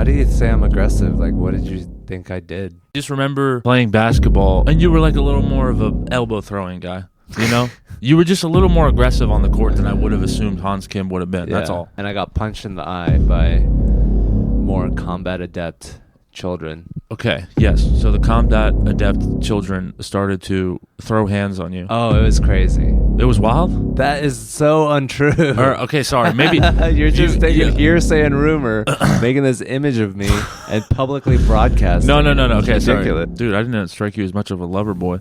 Why do you say I'm aggressive? Like, what did you think I did? Just remember playing basketball, and you were like a little more of a elbow throwing guy. You know, you were just a little more aggressive on the court than I would have assumed Hans Kim would have been. That's all. And I got punched in the eye by more combat adept children. Okay, yes. So the combat adept children started to throw hands on you. Oh, it was crazy. It was wild? That is so untrue. Okay, sorry. Maybe you're just taking hearsay and rumor, making this image of me and publicly broadcasting. No. It's Okay, sorry. ridiculous. Dude, I didn't strike you as much of a lover boy.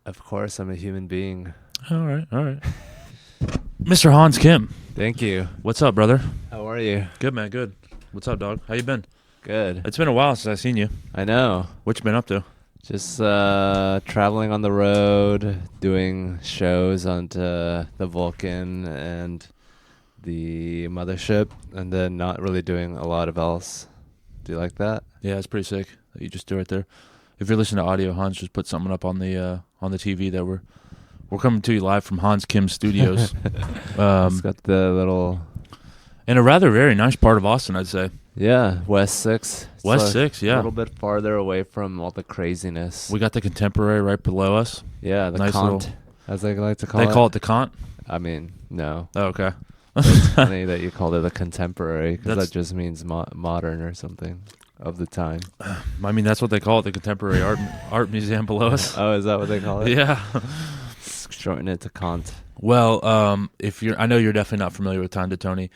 Of course, I'm a human being. All right. Mr. Hans Kim, Thank you. what's up, brother? How are you? Good, man, good. What's up, dog? How you been? Good. It's been a while since I've seen you. I know. What you been up to? Just traveling on the road, doing shows on the Vulcan and the Mothership, and then not really doing a lot of else. Do you like that? Yeah, it's pretty sick that you just do it there. If you're listening to audio, Hans just put something up on the TV that we're coming to you live from Hans Kim Studios. It's got the little... In a rather very nice part of Austin, I'd say. Yeah, West 6. It's West 6, yeah. A little bit farther away from all the craziness. We got the Contemporary right below us. Yeah, the nice Kant, as they like to call it. They call it the Kant? I mean, no. Oh, okay. It's funny that you called it the Contemporary, because That's- that just means modern or something of the time. I mean, that's what they call it, the Contemporary Art Museum below us. Oh, is that what they call it? Yeah. Shorten it to Kant. Well, I know you're definitely not familiar with Time to Tony.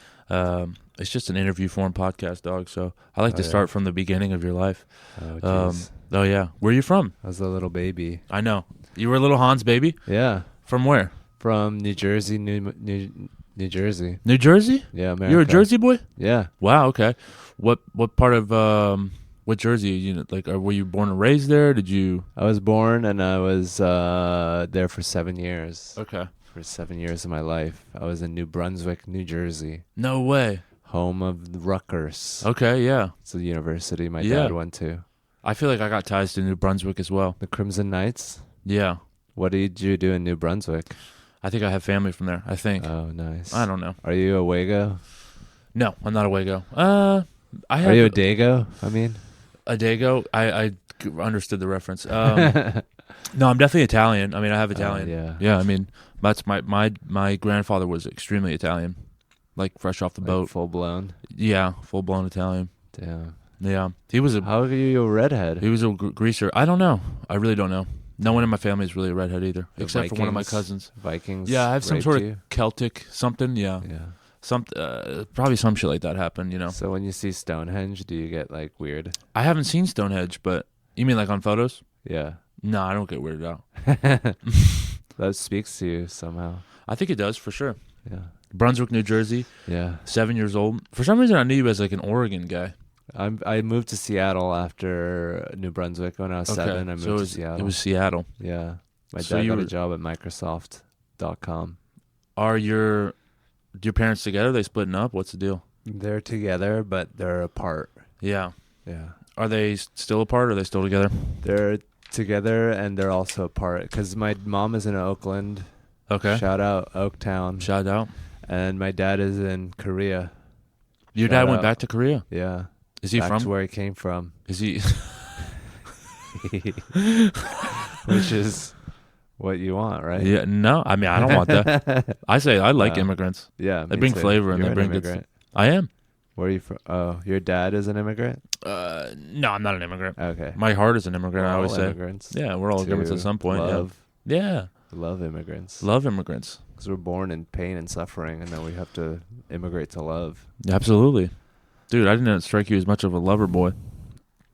It's just an interview form podcast, dog. So I like to start from the beginning of your life. Oh, jeez. Oh yeah, where are you from? I was a little baby. I know you were a little Hans baby. Yeah, From where? from New Jersey, New Jersey. New Jersey. Yeah, America. You're a Jersey boy. Yeah, Wow. Okay. What part of what Jersey? You know, like, were you born and raised there? Did you? I was born and I was there for 7 years. Okay. For 7 years of my life, I was in New Brunswick, New Jersey, No way. home of the Rutgers. Okay. Yeah. It's a university my Yeah. dad went to. I feel like I got ties to New Brunswick as well. The Crimson Knights. Yeah. What did you do in New Brunswick? I think I have family from there. I think. Oh, nice. I don't know. Are you a Wago? No, I'm not a Wago. I have Are you a Dago? I mean, a Dago. I understood the reference. No, I'm definitely Italian. I mean, I have Italian. yeah. Yeah, I mean, that's my grandfather was extremely Italian, like fresh off the boat. Full blown. Yeah, full blown Italian. Damn. Yeah, he was a How are you a redhead? greaser. I don't know. I really don't know. No one in my family is really a redhead either, The except for one of my Vikings? cousins. Vikings. Yeah, I have some raped sort of you? Celtic something. Yeah, Yeah. probably some shit like that happened. You know, So when you see Stonehenge, do you get like weird? I haven't seen Stonehenge, but you mean like on photos? Yeah. No, I don't get weirded out. That speaks to you somehow. I think it does for sure. Yeah. Brunswick, New Jersey, Yeah. 7 years old. For some reason, I knew you as like an Oregon guy. I moved to Seattle after New Brunswick when I was 7. I moved to Seattle. It was Seattle. Yeah. My So dad you got a were- job at Microsoft.com. Do your parents together? They splitting up? What's the deal? They're together, but they're apart. Yeah. Yeah. Are they still apart? Or are they still together? They're together and they're also apart because my mom is in Oakland. Okay. Shout out Oaktown. Shout out. And my dad is in Korea. Your Shout dad went out. back to Korea. Yeah. Is he Back from? to where he came from. Is he? Which is what you want, right? Yeah. No. I mean, I don't want that. I say I like immigrants. Yeah. They me bring too. flavor and You're they an bring good. immigrant. I am. Where are you from? Oh, your dad is an immigrant? No, I'm not an immigrant. Okay. My heart is an immigrant. We're I always all say. immigrants. Yeah, we're all immigrants at to some point. Love Yeah. immigrants. Love immigrants. Because we're born in pain and suffering, and then we have to immigrate to love. Absolutely. Dude, I didn't strike you as much of a lover boy.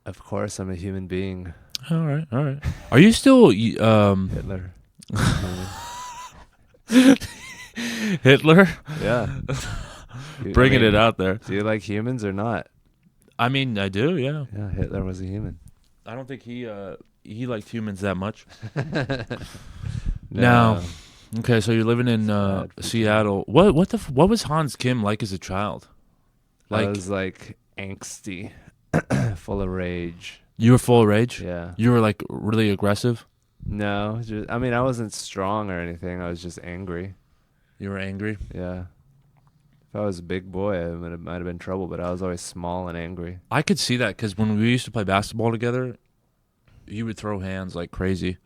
Of course, I'm a human being. All right. Are you still Hitler. Hitler? Yeah. Bringing it out there. Do you like humans or not? I mean, I do, yeah. Yeah, Hitler was a human. I don't think he liked humans that much. No. Now, okay, so you're living in Sad for Seattle. What was Hans Kim like as a child? I Like, was like angsty, full of rage. you were full of rage? Yeah. You were like really aggressive? No, I mean, I wasn't strong or anything. I was just angry. You were angry? Yeah. If I was a big boy, I might have been trouble, but I was always small and angry. I could see that because when we used to play basketball together, you would throw hands like crazy.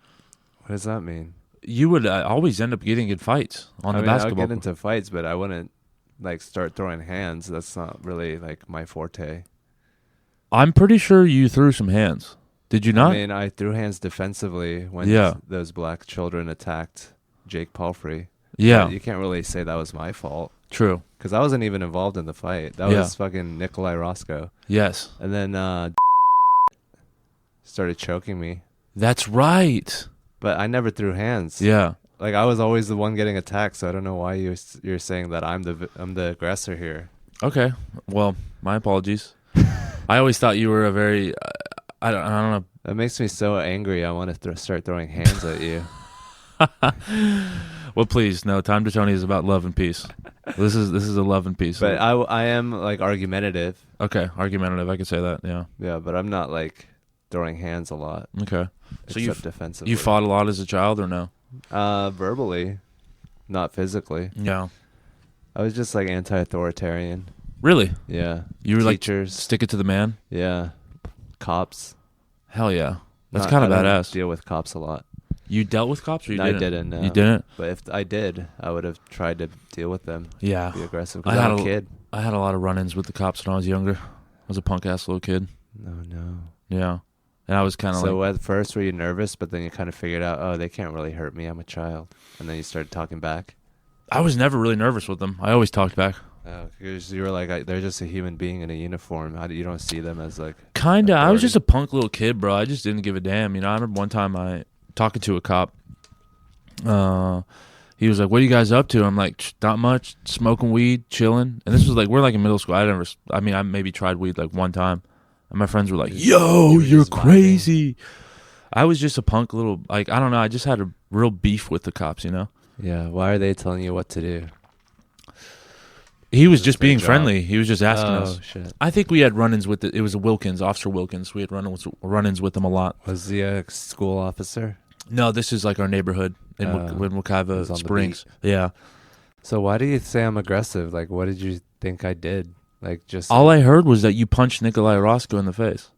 What does that mean? You would always end up getting in fights on the basketball. I would get into fights, but I wouldn't like start throwing hands. That's not really like my forte. I'm pretty sure you threw some hands. Did you not? I mean, I threw hands defensively when those black children attacked Jake Palfrey. Yeah. But you can't really say that was my fault. True. Because I wasn't even involved in the fight. That was fucking Nikolai Roscoe. Yes. And then started choking me. That's right. But I never threw hands. Yeah. Like I was always the one getting attacked, so I don't know why you're saying that I'm the aggressor here. Okay. Well, my apologies. I always thought you were a very I don't know. That makes me so angry. I want to start throwing hands at you. Well, please, no. Time to Tony is about love and peace. This is a love and peace. But I am like argumentative. Okay, argumentative. I could say that. Yeah. Yeah, but I'm not like throwing hands a lot. Okay. So you defensively. You fought a lot as a child or no? Verbally, not physically. Yeah. I was just like anti-authoritarian. Really? Yeah. You were teachers. Like stick it to the man. Yeah. Cops. Hell yeah. That's kind of badass. Deal with cops a lot. You dealt with cops, or you didn't? I didn't. No. You didn't? But if I did, I would have tried to deal with them. Yeah. Be aggressive. Because I'm a kid. I had a lot of run-ins with the cops when I was younger. I was a punk-ass little kid. No. Yeah. And I was kind of So at first, were you nervous, but then you kind of figured out, oh, they can't really hurt me. I'm a child. And then you started talking back? I was never really nervous with them. I always talked back. Oh, because you were like, they're just a human being in a uniform. You don't see them as like... Kinda. I was just a punk little kid, bro. I just didn't give a damn. You know, I remember one time talking to a cop. He was like, "What are you guys up to?" I'm like, "Not much. Smoking weed, chilling." And this was like, we're like in middle school. I maybe tried weed like one time. And my friends were like, "Yo, you're crazy." I was just a punk little, like, I don't know. I just had a real beef with the cops, you know? Yeah. Why are they telling you what to do? He was just being friendly. He was just asking us. Oh, shit. I think we had run-ins with it. It was a Officer Wilkins. We had run-ins with him a lot. Was he a school officer? No, this is like our neighborhood in Wekiva Springs. Yeah. So why do you say I'm aggressive? Like, what did you think I did? Like, just... All I heard was that you punched Nikolai Roscoe in the face.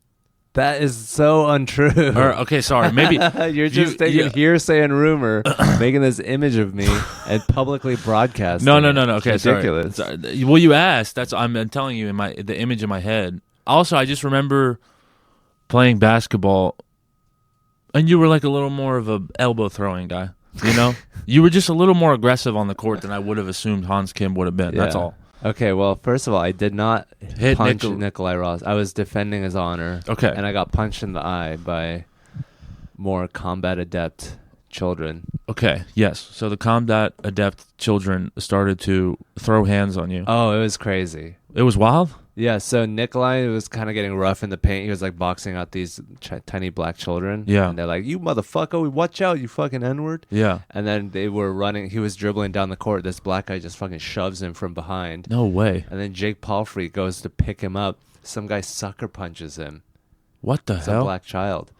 That is so untrue. Okay, sorry. Maybe you're just taking hearsay and rumor, making this image of me and publicly broadcasting. No. Okay, it's ridiculous. Sorry. Well, you asked. I'm telling you the image in my head. Also, I just remember playing basketball, and you were like a little more of a elbow throwing guy. You know, you were just a little more aggressive on the court than I would have assumed Hans Kim would have been. Yeah. That's all. Okay, well, first of all, I did not punch Nikolai Ross. I was defending his honor. Okay. And I got punched in the eye by more combat adept children. Okay, yes. So the combat adept children started to throw hands on you. Oh, it was crazy. It was wild? Yeah, so Nikolai was kind of getting rough in the paint. He was like boxing out these tiny black children. Yeah. And they're like, "You motherfucker, watch out, you fucking N-word." Yeah. And then they were running. He was dribbling down the court. This black guy just fucking shoves him from behind. No way. And then Jake Palfrey goes to pick him up. Some guy sucker punches him. What the hell? Some black child.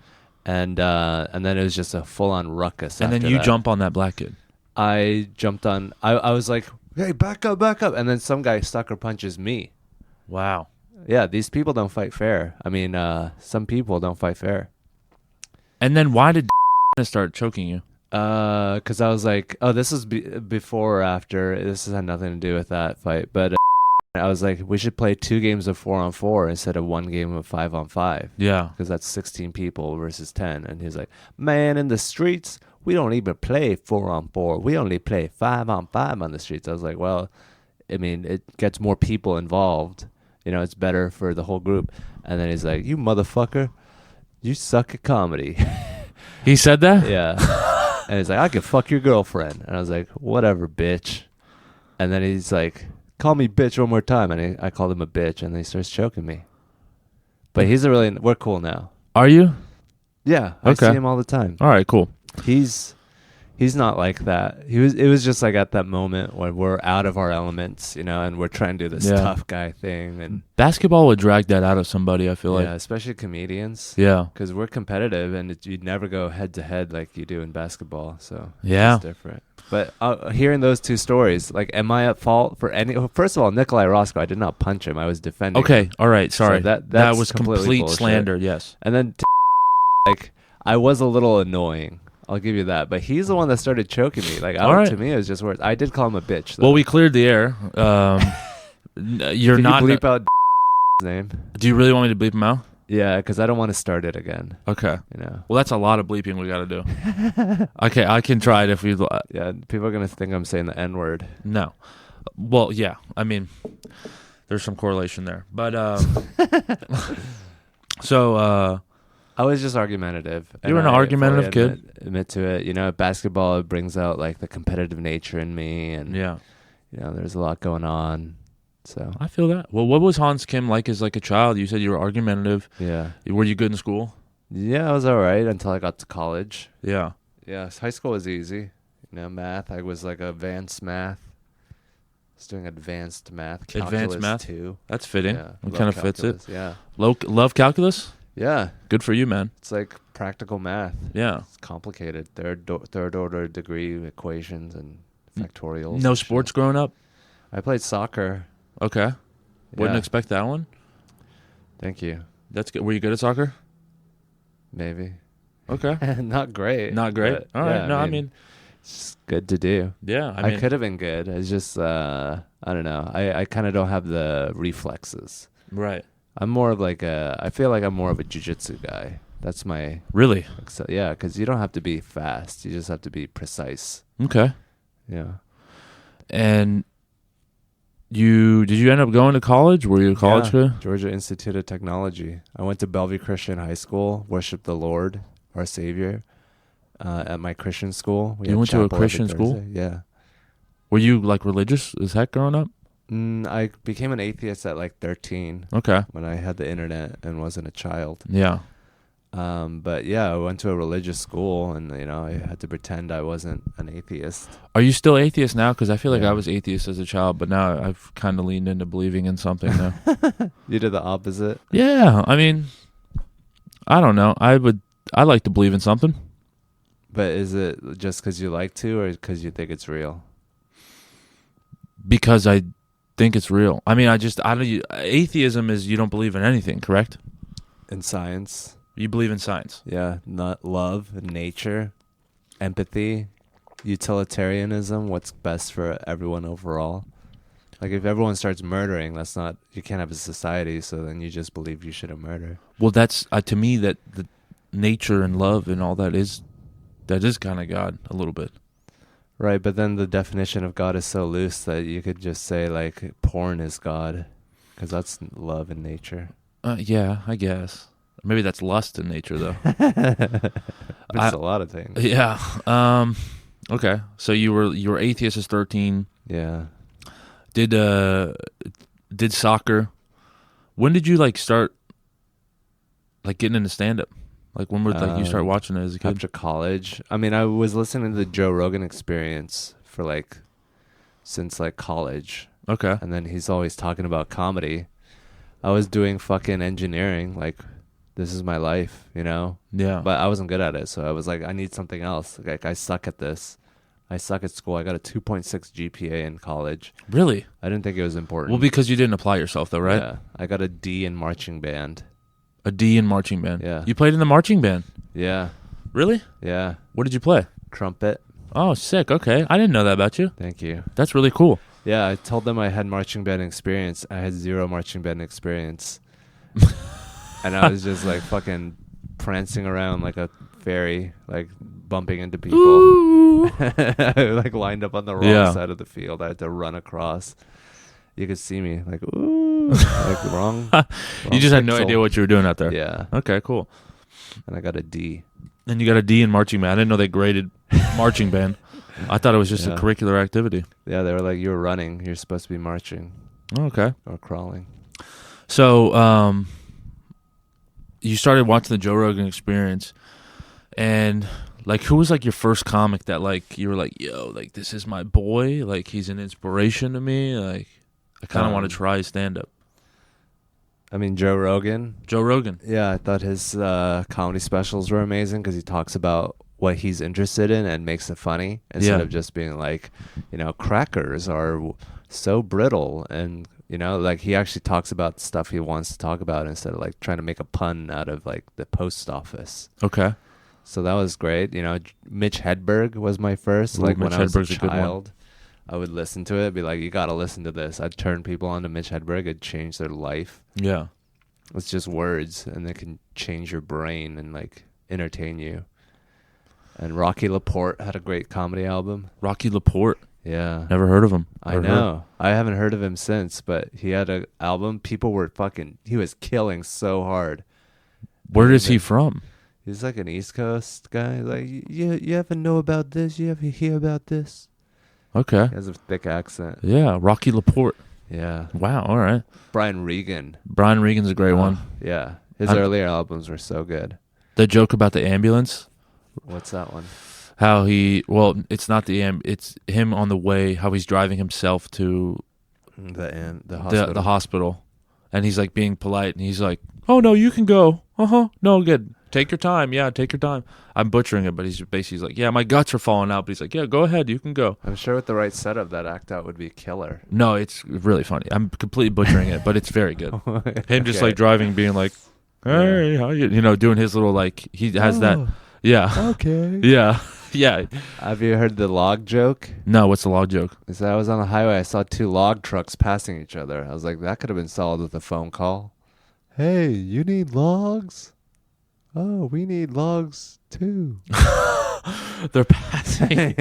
And then it was just a full-on ruckus. And then you jump on that black kid. I jumped on. I was like, "Hey, back up, back up!" And then some guy sucker punches me. Wow. Yeah, these people don't fight fair. I mean, some people don't fight fair. And then why did start choking you? Because I was like, oh, this is before or after. This had nothing to do with that fight. But I was like, we should play 2 games of 4-on-4 instead of 1 game of 5-on-5. Yeah. Because that's 16 people versus 10. And he's like, man, in the streets, we don't even play 4-on-4. We only play 5-on-5 on the streets. I was like, well, I mean, it gets more people involved. You know, it's better for the whole group. And then he's like, you motherfucker, you suck at comedy. He said that? Yeah. And he's like, I can fuck your girlfriend. And I was like, whatever, bitch. And then he's like, call me bitch one more time. And I called him a bitch. And then he starts choking me. But we're cool now. Are you? Yeah. Okay. I see him all the time. All right, cool. He's He's not like that. It was just like at that moment when we're out of our elements, and we're trying to do this Yeah. tough guy thing, and Basketball would drag that out of somebody, I feel yeah, like. especially comedians. Yeah. Because we're competitive, and you'd never go head to head like you do in basketball. So Yeah. it's different. But hearing those two stories, like, am I at fault for any? Well, first of all, Nikolai Roscoe, I did not punch him. I was defending. Okay. him. All right. Sorry. So that that's was completely complete bullshit. slander. Yes. And then, like, I was a little annoying. I'll give you that. But he's the one that started choking me. Like, All right. to me, it was just worse. I did call him a bitch, though. Well, we cleared the air. You're Can not. you bleep out name? Do you really want me to bleep him out? Yeah, because I don't want to start it again. Okay. You know. Well, that's a lot of bleeping we got to do. Okay, I can try it if we. Yeah, people are gonna think I'm saying the N word. No. Well, yeah. I mean, there's some correlation there, but so I was just argumentative. You were an and I argumentative fully kid. Admit to it. Basketball brings out like the competitive nature in me, and yeah, there's a lot going on. So I feel that. Well, what was Hans Kim like as like a child? You said you were argumentative. yeah, Were you good in school? I was all right until I got to college. Yeah. Yeah, high school was easy. Math. I was like advanced math. I was doing advanced math. Calculus math? too. That's fitting. Yeah, It love kind of fits it. calculus, Yeah. Love calculus? Yeah. Good for you, man. It's like practical math. Yeah. It's complicated. Third order degree equations and factorials. No and sports shit. growing up? I played soccer. Okay. Wouldn't Yeah. expect that one. Thank you. That's good. Were you good at soccer? Maybe. Okay. Not great. Not great. but All right. yeah, No, I mean, it's good to do. yeah. I I mean, could have been good. It's just I don't know. I kind of don't have the reflexes. right. I'm more of like I feel like I'm more of a jiu-jitsu guy. That's my Really? yeah, because you don't have to be fast. You just have to be precise. Okay. Yeah. And did you end up going to college? Were you a college Yeah, kid? Georgia Institute of Technology. I went to Bellevue Christian High School, worshiped the Lord, our Savior, at my Christian school. We You had went to a chapel every Christian school? Thursday. Yeah. Were you like religious as heck growing up? I became an atheist at like 13 Okay. when I had the internet and wasn't a child. Yeah. But yeah, I went to a religious school, and I had to pretend I wasn't an atheist. Are you still atheist now? Because I feel like Yeah. I was atheist as a child, but now I've kind of leaned into believing in something now. You did the opposite. Yeah. I mean, I don't know. I like to believe in something. But is it just because you like to, or because you think it's real? Because I think it's real. I mean, atheism is you don't believe in anything, correct? In science, You believe in science. yeah, not love, nature, empathy, utilitarianism. What's best for everyone overall? Like if everyone starts murdering, you can't have a society. So then you just believe you shouldn't murder. Well, that's to me that the nature and love and all that is kind of God a little bit. Right, but then the definition of God is so loose that you could just say like porn is God, because that's love and nature. Yeah, I guess. Maybe that's lust in nature, though. It's a lot of things. Yeah. Okay. So you were atheist as 13. Yeah. Did soccer. When did you like start like getting into stand up? Like when you start watching it as a kid? After college, I mean, I was listening to the Joe Rogan Experience for since college, Okay. and then he's always talking about comedy. I was doing fucking engineering, like this is my life, Yeah. But I wasn't good at it, so I was like, I need something else. Like I suck at this. I suck at school. I got a 2.6 GPA in college. Really? I didn't think it was important. Well, because you didn't apply yourself, though, right? Yeah, I got a D in marching band. A D in marching band. Yeah. You played in the marching band. Yeah, Really? yeah. What did you play? Trumpet. Oh, sick. Okay. I didn't know that about you. Thank you. That's really cool. Yeah, I told them I had marching band experience. I had 0 marching band experience. And I was just like fucking prancing around like a fairy, like bumping into people. Ooh. Like lined up on the wrong Yeah. side of the field. I had to run across. You could see me like, ooh, like wrong. You just had no pixel. idea what you were doing out there. Yeah, Okay, cool. and I got a D. And you got a D in marching band. I didn't know they graded marching band. I thought it was just a Yeah. curricular activity. Yeah, they were like, you're running. You're supposed to be marching Okay. or crawling. So, you started watching the Joe Rogan Experience, and Like, who was like your first comic that like you were like, yo, like this is my boy, like he's an inspiration to me, like I kind of want to try stand up. I mean, Joe Rogan. Joe Rogan. Yeah, I thought his comedy specials were amazing because he talks about what he's interested in and makes it funny instead of just being like, crackers are so brittle, and like he actually talks about stuff he wants to talk about instead of like trying to make a pun out of like the post office. Okay. So that was great. Mitch Hedberg was my first. Like when I was a child, I would listen to it, be like, you got to listen to this. I'd turn people on to Mitch Hedberg. It'd change their life. Yeah. It's just words, and they can change your brain and like entertain you. And Rocky LaPorte had a great comedy album. Rocky LaPorte. Yeah. Never heard of him. I know. I haven't heard of him since, but he had an album. People were he was killing so hard. Where is he from? He's like an East Coast guy. Like, you ever know about this? You ever hear about this? Okay. He has a thick accent. Yeah, Rocky LaPorte. Yeah. Wow, all right. Brian Regan. Brian Regan's a great one. Yeah. His earlier albums were so good. The joke about the ambulance. What's that one? How it's not it's him on the way, how he's driving himself to the hospital. The hospital. And he's like being polite, and he's like, oh no, you can go. No, good. Take your time. Yeah, take your time. I'm butchering it, but he's basically like, yeah, my guts are falling out. But he's like, yeah, go ahead. You can go. I'm sure with the right setup, that act out would be killer. No, it's really funny. I'm completely butchering it, but it's very good. Him just like driving, being like, hey, how you, doing his little like, he has that. Yeah. Okay. Yeah. Yeah. Have you heard the log joke? No, what's the log joke? Is that I was on the highway. I saw two log trucks passing each other. I was like, that could have been solved with a phone call. Hey, you need logs? Oh, we need logs too. They're passing.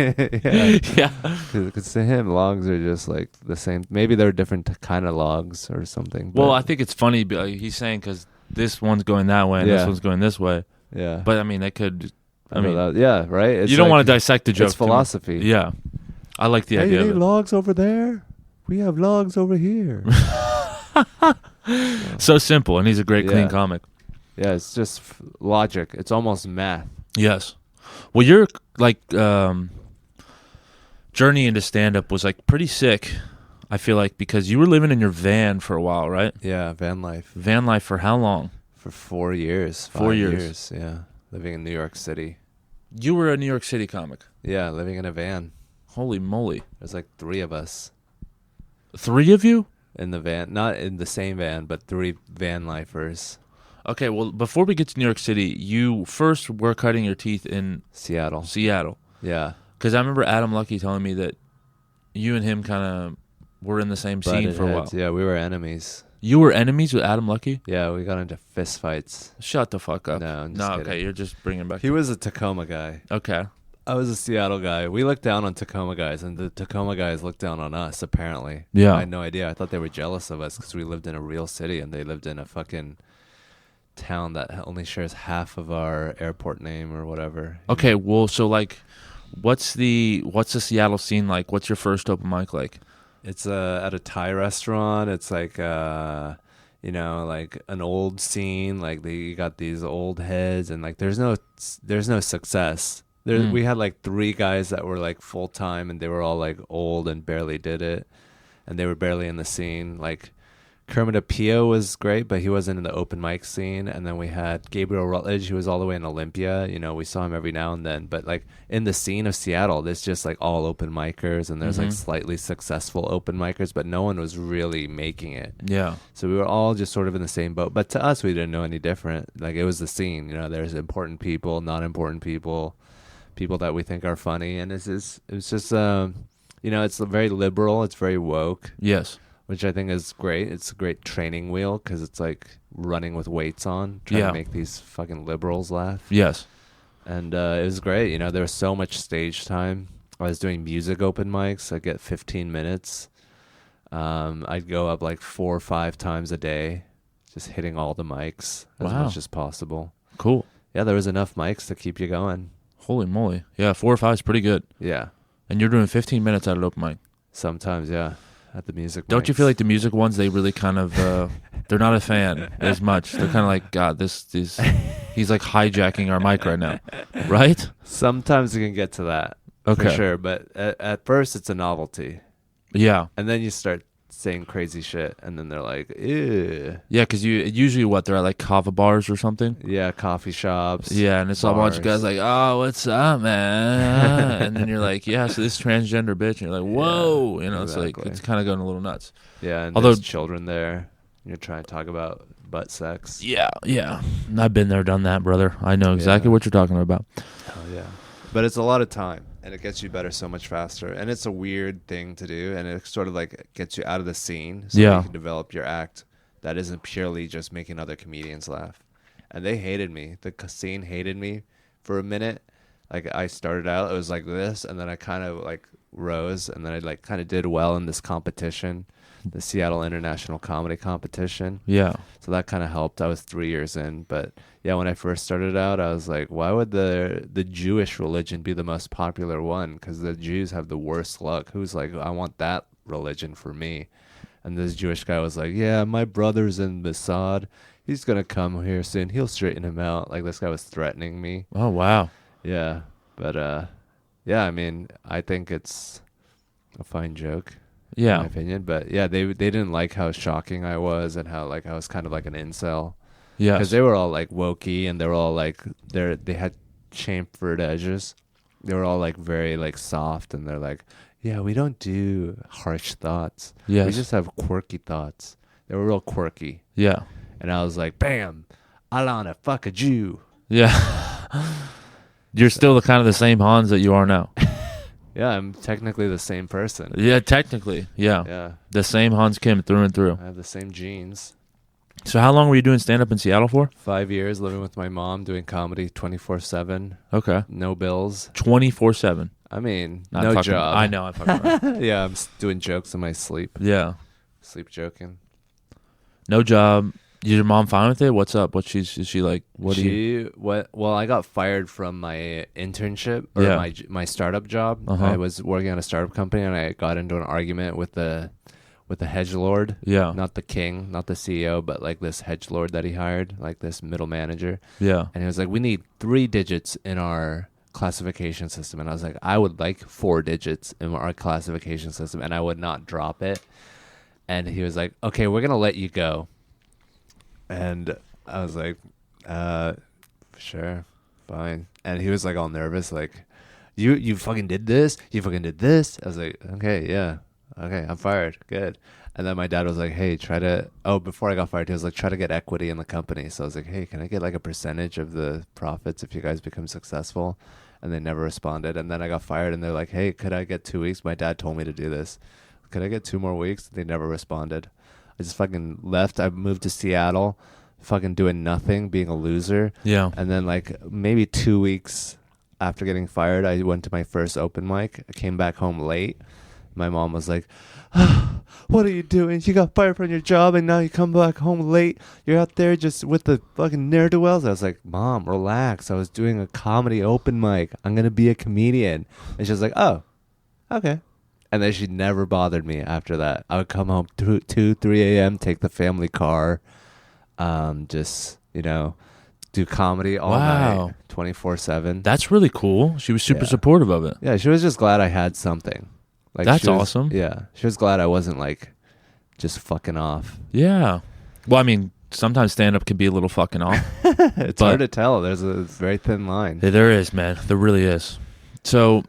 Yeah. Because to him, logs are just like the same. Maybe they're different kind of logs or something. Well, I think it's funny. He's saying because this one's going that way and this one's going this way. Yeah. But I mean, they could. Yeah, right? It's you don't want to dissect the joke. It's philosophy. Yeah. I like the idea you need of it. logs over there? We have logs over here. So simple, and he's a great, clean comic. Yeah, it's just logic. It's almost math. Yes. Well, your journey into stand-up was like pretty sick, I feel like, because you were living in your van for a while, right? Yeah, van life. Van life for how long? For 4 years. 4 years. Yeah, living in New York City. You were a New York City comic? Yeah, living in a van. Holy moly. There's like 3 of us. 3 of you? In the van. Not in the same van, but 3 van lifers. Okay, well, before we get to New York City, you first were cutting your teeth in Seattle. Yeah. Because I remember Adam Lucky telling me that you and him kind of were in the same scene for a while. Yeah, we were enemies. You were enemies with Adam Lucky? Yeah, we got into fist fights. Shut the fuck up. No, I'm just kidding. Okay, you're just bringing back. He was a Tacoma guy. Okay. I was a Seattle guy. We looked down on Tacoma guys, and the Tacoma guys looked down on us, apparently. Yeah. I had no idea. I thought they were jealous of us because we lived in a real city, and they lived in a fucking town that only shares half of our airport name or whatever. Okay, well, so like, what's the Seattle scene like? What's your first open mic like? It's at a Thai restaurant. It's like like an old scene. Like you got these old heads, and like there's no success. We had like 3 guys that were like full time, and they were all like old and barely did it, and they were barely in the scene. Like Kermit Apio was great, but he wasn't in the open mic scene. And then we had Gabriel Rutledge, who was all the way in Olympia. We saw him every now and then. But like in the scene of Seattle, there's just like all open micers, and there's like slightly successful open micers, but no one was really making it. Yeah. So we were all just sort of in the same boat. But to us, we didn't know any different. Like it was the scene. There's important people, not important people, people that we think are funny, and it was just it's very liberal. It's very woke. Yes. Which I think is great. It's a great training wheel because it's like running with weights on, trying to make these fucking liberals laugh. Yes. And it was great. There was so much stage time. I was doing music open mics. I'd get 15 minutes. I'd go up like 4 or 5 times a day, just hitting all the mics as much as possible. Cool. Yeah, there was enough mics to keep you going. Holy moly. Yeah, 4 or 5 is pretty good. Yeah. And you're doing 15 minutes at an open mic. Sometimes, yeah. At the music Don't mics. you feel like the music ones, they really kind of they're not a fan as much. They're kind of like, God, this He's like hijacking our mic right now, right? Sometimes you can get to that, Okay. for sure. But at first, it's a novelty. Yeah. And then you start saying crazy shit, and then they're like, ew. Yeah, because usually they're at like kava bars or something. Yeah, coffee shops. Yeah, and it's a bunch of guys bars. like, oh, what's up, man? And then you're like, yeah, so this transgender bitch. And you're like, whoa. You know, it's like, exactly. it's kind of going a little nuts. Yeah, and Although- there's children there. You're trying to talk about butt sex. Yeah, yeah. I've been there, done that, brother. I know exactly Yeah. what you're talking about. Oh, yeah. But it's a lot of time, and it gets you better so much faster. And it's a weird thing to do, and it sort of like gets you out of the scene so Yeah. you can develop your act that isn't purely just making other comedians laugh. And they hated me. The scene hated me for a minute. Like, I started out, it was like this, and then I kind of like rose, and then I like kind of did well in this competition, the Seattle International Comedy Competition. Yeah. So that kind of helped. I was 3 years in, but yeah, when I first started out, I was like, why would the Jewish religion be the most popular one? Because the Jews have the worst luck. Who's like, I want that religion for me? And this Jewish guy was like, yeah, my brother's in Mossad. He's gonna come here soon. He'll straighten him out. Like, this guy was threatening me. Oh, wow. Yeah, but yeah, I mean, I think it's a fine joke. In my Yeah. opinion, but yeah, they didn't like how shocking I was and how like I was kind of like an incel. Yeah. Because they were all like wokey, and they were all like they had chamfered edges. They were all like very like soft, and they're like, yeah, we don't do harsh thoughts. Yes. We just have quirky thoughts. They were real quirky, Yeah. and I was like, bam, I wanna fuck a Jew. Yeah. You're still the kind of the same Hans that you are now. Yeah, I'm technically the same person. Yeah, technically. Yeah. Yeah, The same Hans Kim through and through. I have the same genes. So how long were you doing stand-up in Seattle for? 5 years living with my mom, doing comedy 24/7, Okay. no bills. 24/7. I mean, Not no fucking- job. I know. I fucking right. Yeah, I'm doing jokes in my sleep. Yeah. Sleep joking. No job. Is your mom fine with it? What's up? Is she like, what do you? Well, I got fired from my internship or Yeah. my startup job. Uh-huh. I was working on a startup company, and I got into an argument with the hedge lord. Yeah. Not the king, not the CEO, but like this hedge lord that he hired, like this middle manager. Yeah. And he was like, we need 3 digits in our classification system. And I was like, I would like 4 digits in our classification system, and I would not drop it. And he was like, okay, we're going to let you go. And I was like, sure, fine. And he was like all nervous, like, you fucking did this? You fucking did this? I was like, okay, yeah. Okay, I'm fired. Good. And then my dad was like, hey, before I got fired, he was like, try to get equity in the company. So I was like, hey, can I get like a percentage of the profits if you guys become successful? And they never responded. And then I got fired, and they're like, hey, could I get 2 weeks? My dad told me to do this. Could I get 2 more weeks? They never responded. I just fucking left. I moved to Seattle, fucking doing nothing, being a loser. Yeah. And then like maybe 2 weeks after getting fired, I went to my first open mic. I came back home late. My mom was like, what are you doing? You got fired from your job, and now you come back home late. You're out there just with the fucking ne'er-do-wells. I was like, Mom, relax. I was doing a comedy open mic. I'm going to be a comedian. And she was like, oh, okay. And then she never bothered me after that. I would come home 2, 3 a.m., take the family car, just, do comedy all Wow. night, 24/7. That's really cool. She was super Yeah. supportive of it. Yeah, she was just glad I had something. Like, That's she was- awesome. Yeah, she was glad I wasn't like just fucking off. Yeah. Well, I mean, sometimes stand-up can be a little fucking off. It's But- hard to tell. There's a very thin line. There is, man. There really is. So,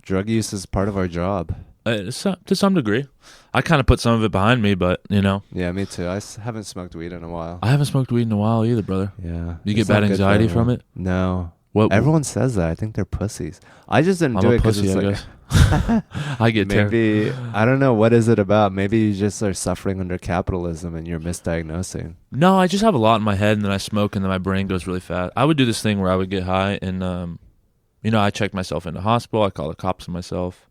Drug use is part of our job. to some degree, I kind of put some of it behind me, but Yeah, me too. I haven't smoked weed in a while. I haven't smoked weed in a while either, brother. Yeah. You get It's not bad good for anxiety from everyone. it? No. What? Everyone says that. I think they're pussies. I just didn't I'm do a it because pussy, it's I like guess. I get terrible. maybe I don't know, what is it about. Maybe you just are suffering under capitalism and you're misdiagnosing. No, I just have a lot in my head, and then I smoke, and then my brain goes really fast. I would do this thing where I would get high, and I check myself into hospital. I call the cops on myself.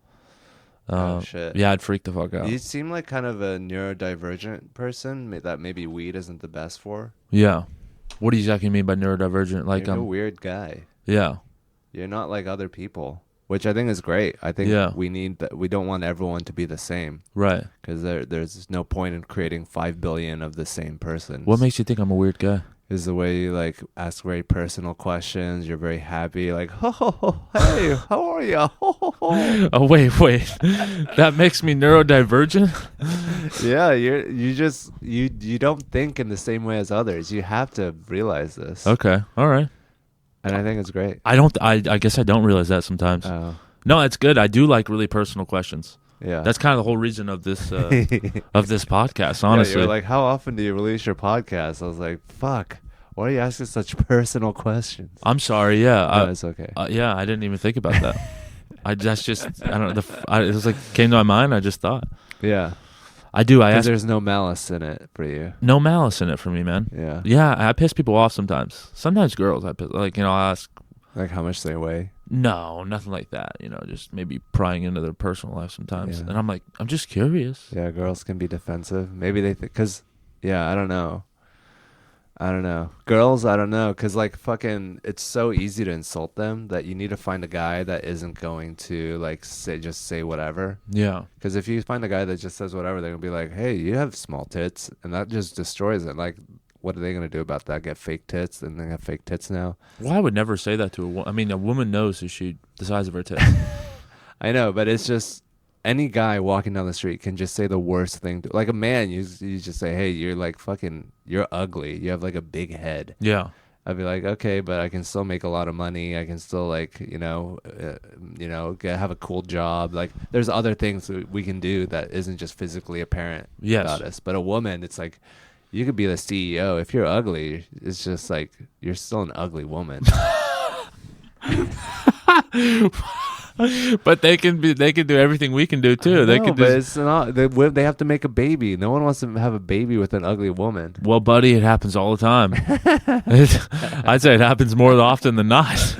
Oh, shit. Yeah, I'd freak the fuck out. You seem like kind of a neurodivergent person that maybe weed isn't the best for. Yeah. What do you exactly mean by neurodivergent? Like, You're a weird guy. yeah. You're not like other people, which I think is great. I think Yeah. we don't want everyone to be the same, Right. because there's no point in creating 5 billion of the same person. What makes you think I'm a weird guy? is the way you like ask very personal questions. You're very happy, like, hey, how are you? Oh wait, that makes me neurodivergent. Yeah, you don't think in the same way as others. You have to realize this. Okay, all right. And I think it's great. I guess I don't realize that sometimes. Oh, No, it's good. I do like really personal questions. yeah. That's kind of the whole reason of this podcast. Yeah, Honestly, you're like, how often do you release your podcast? I was like, fuck. Why are you asking such personal questions? I'm sorry. Yeah, No, it's okay. yeah. I didn't even think about that. That's just I don't know. It was like came to my mind. I just thought Yeah. I do. I Because ask there's no malice in it for you. no malice in it for me, man. Yeah. Yeah, I piss people off sometimes. Sometimes girls, I piss, like I ask. Like how much they weigh. No, nothing like that. Just maybe prying into their personal life sometimes, Yeah. and I'm like, I'm just curious. Yeah, girls can be defensive. Maybe they think, because, yeah, I don't know. Girls, I don't know. Because, like, fucking, it's so easy to insult them that you need to find a guy that isn't going to, like, say whatever. Yeah, Because if you find a guy that just says whatever, they're going to be like, hey, you have small tits. And that just destroys it. Like, what are they going to do about that? Get fake tits? And they have fake tits now? well, I would never say that to a woman. I mean, a woman knows the size of her tits. I know, but it's just any guy walking down the street can just say the worst thing. Like a man, you just say, hey, you're like fucking, you're ugly. You have like a big head. Yeah, I'd be like, okay, but I can still make a lot of money. I can still like, have a cool job. Like there's other things that we can do that isn't just physically apparent Yes. about us. But a woman, it's like, you could be the CEO. If you're ugly, it's just like, you're still an ugly woman. but they can do everything we can do too. They No, can but just, it's not. They have to make a baby. No one wants to have a baby with an ugly woman. well, buddy, it happens all the time. I'd say it happens more often than not.